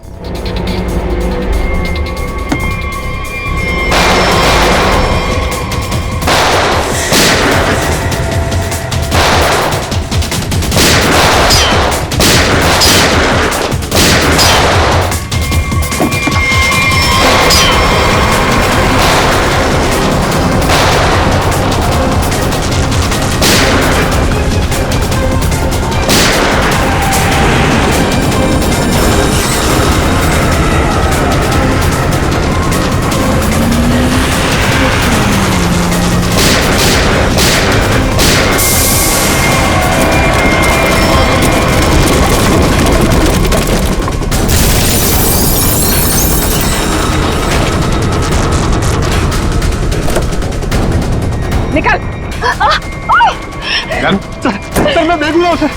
निकल। सर मैं बेगुनाह हूं सर,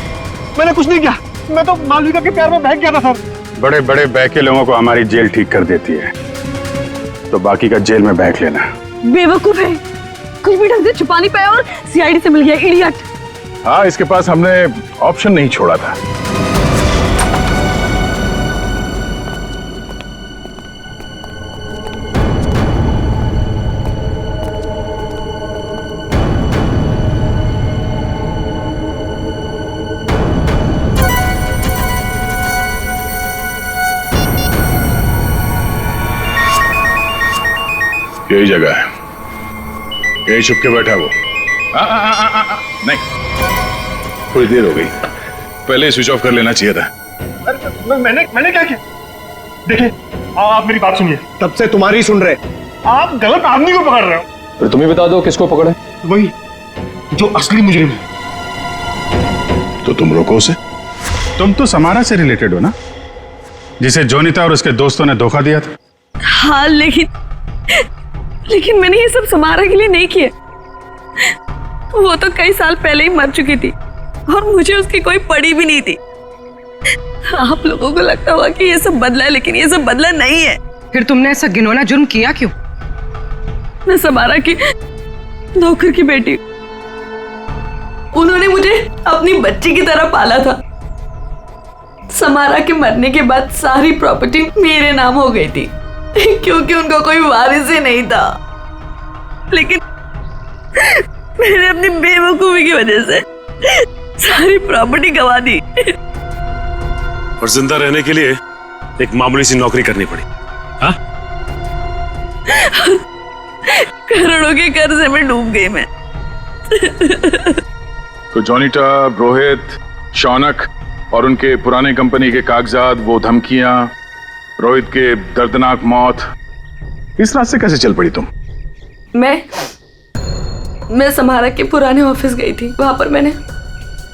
मैंने कुछ नहीं किया। मैं तो मालविका के प्यार में बहक गया था सर। बड़े बड़े बहके लोगों को हमारी जेल ठीक कर देती है, तो बाकी का जेल में बहक लेना। बेवकूफ है, कुछ भी ढंग से छुपा नहीं पाया और सीआईडी से मिल गया, इडियट। हाँ, इसके पास हमने ऑप्शन नहीं छोड़ा था। यही जगह है, यही छुप के बैठा वो। नहीं, थोड़ी देर हो गई, पहले स्विच ऑफ कर लेना चाहिए था। मैंने क्या किया? देखिए, आप मेरी बात सुनिए। तब से तुम्हारी सुन रहे, आप गलत आदमी को पकड़ रहे हो। फिर तुम ही बता दो किसको पकड़े? वही जो असली मुजरिम है। तो तुम रोको उसे। तुम तो समारा से रिलेटेड हो ना, जिसे जोनिता और उसके दोस्तों ने धोखा दिया था। हाँ, लेकिन मैंने ये सब समारा के लिए नहीं किया। वो तो कई साल पहले ही मर चुकी थी और मुझे उसकी कोई पड़ी भी नहीं थी। आप लोगों को लगता होगा कि ये सब बदला है, लेकिन ये सब बदला नहीं है। फिर तुमने ऐसा घिनौना जुर्म किया क्यों? मैं समारा की नौकर की बेटी, उन्होंने मुझे अपनी बच्ची की तरह पाला था। समारा के मरने के बाद सारी प्रॉपर्टी मेरे नाम हो गई थी क्योंकि उनका कोई वारिस ही नहीं था। लेकिन मैंने अपनी बेवकूफी की वजह से सारी प्रॉपर्टी गंवा दी और जिंदा रहने के लिए एक मामूली सी नौकरी करनी पड़ी। हाँ? करोड़ों के कर्जे में डूब गई मैं। तो जोनीटा, रोहित, शौनक और उनके पुराने कंपनी के कागजात, वो धमकियां, रोहित के दर्दनाक मौत, इस रास्ते कैसे चल पड़ी तुम? मैं समारा के पुराने ऑफिस गई थी। वहां पर मैंने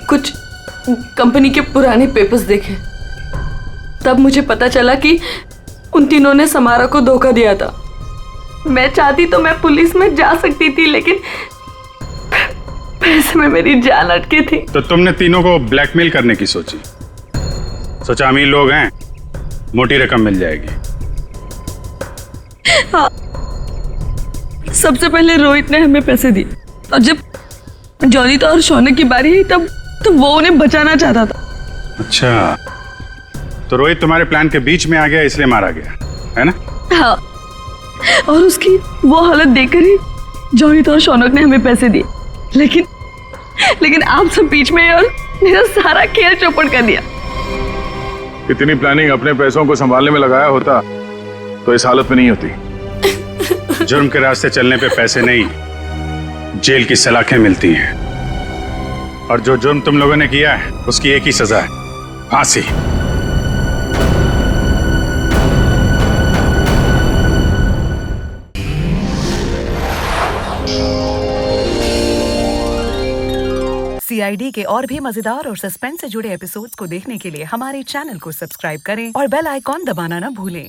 कुछ कंपनी के पुराने पेपर्स देखे। तब मुझे पता चला कि उन तीनों ने समारा को धोखा दिया था। मैं चाहती तो मैं पुलिस में जा सकती थी, लेकिन पैसे में मेरी जान अटकी थी। तो तुमने तीनों को ब्लैकमेल करने की सोची? सोचा अमीर लोग हैं, मोटी रकम मिल जाएगी। हाँ, सबसे पहले रोहित ने हमें पैसे दिए और जब जोनीता और शौनक की बारी आई तब वो उन्हें बचाना चाहता था। अच्छा, तो रोहित तुम्हारे प्लान के बीच में आ गया, इसलिए मारा गया, है ना? हाँ, और उसकी वो हालत देखकर ही जोनीता और शौनक ने हमें पैसे दिए। लेकिन आप सब बीच में और मेरा सारा खेल चौपट कर दिया। इतनी प्लानिंग अपने पैसों को संभालने में लगाया होता तो इस हालत में नहीं होती। जुर्म के रास्ते चलने पे पैसे नहीं, जेल की सलाखें मिलती हैं। और जो जुर्म तुम लोगों ने किया है उसकी एक ही सजा है, फांसी। CID के और भी मजेदार और सस्पेंस से जुड़े एपिसोड्स को देखने के लिए हमारे चैनल को सब्सक्राइब करें और बेल आइकॉन दबाना ना भूलें।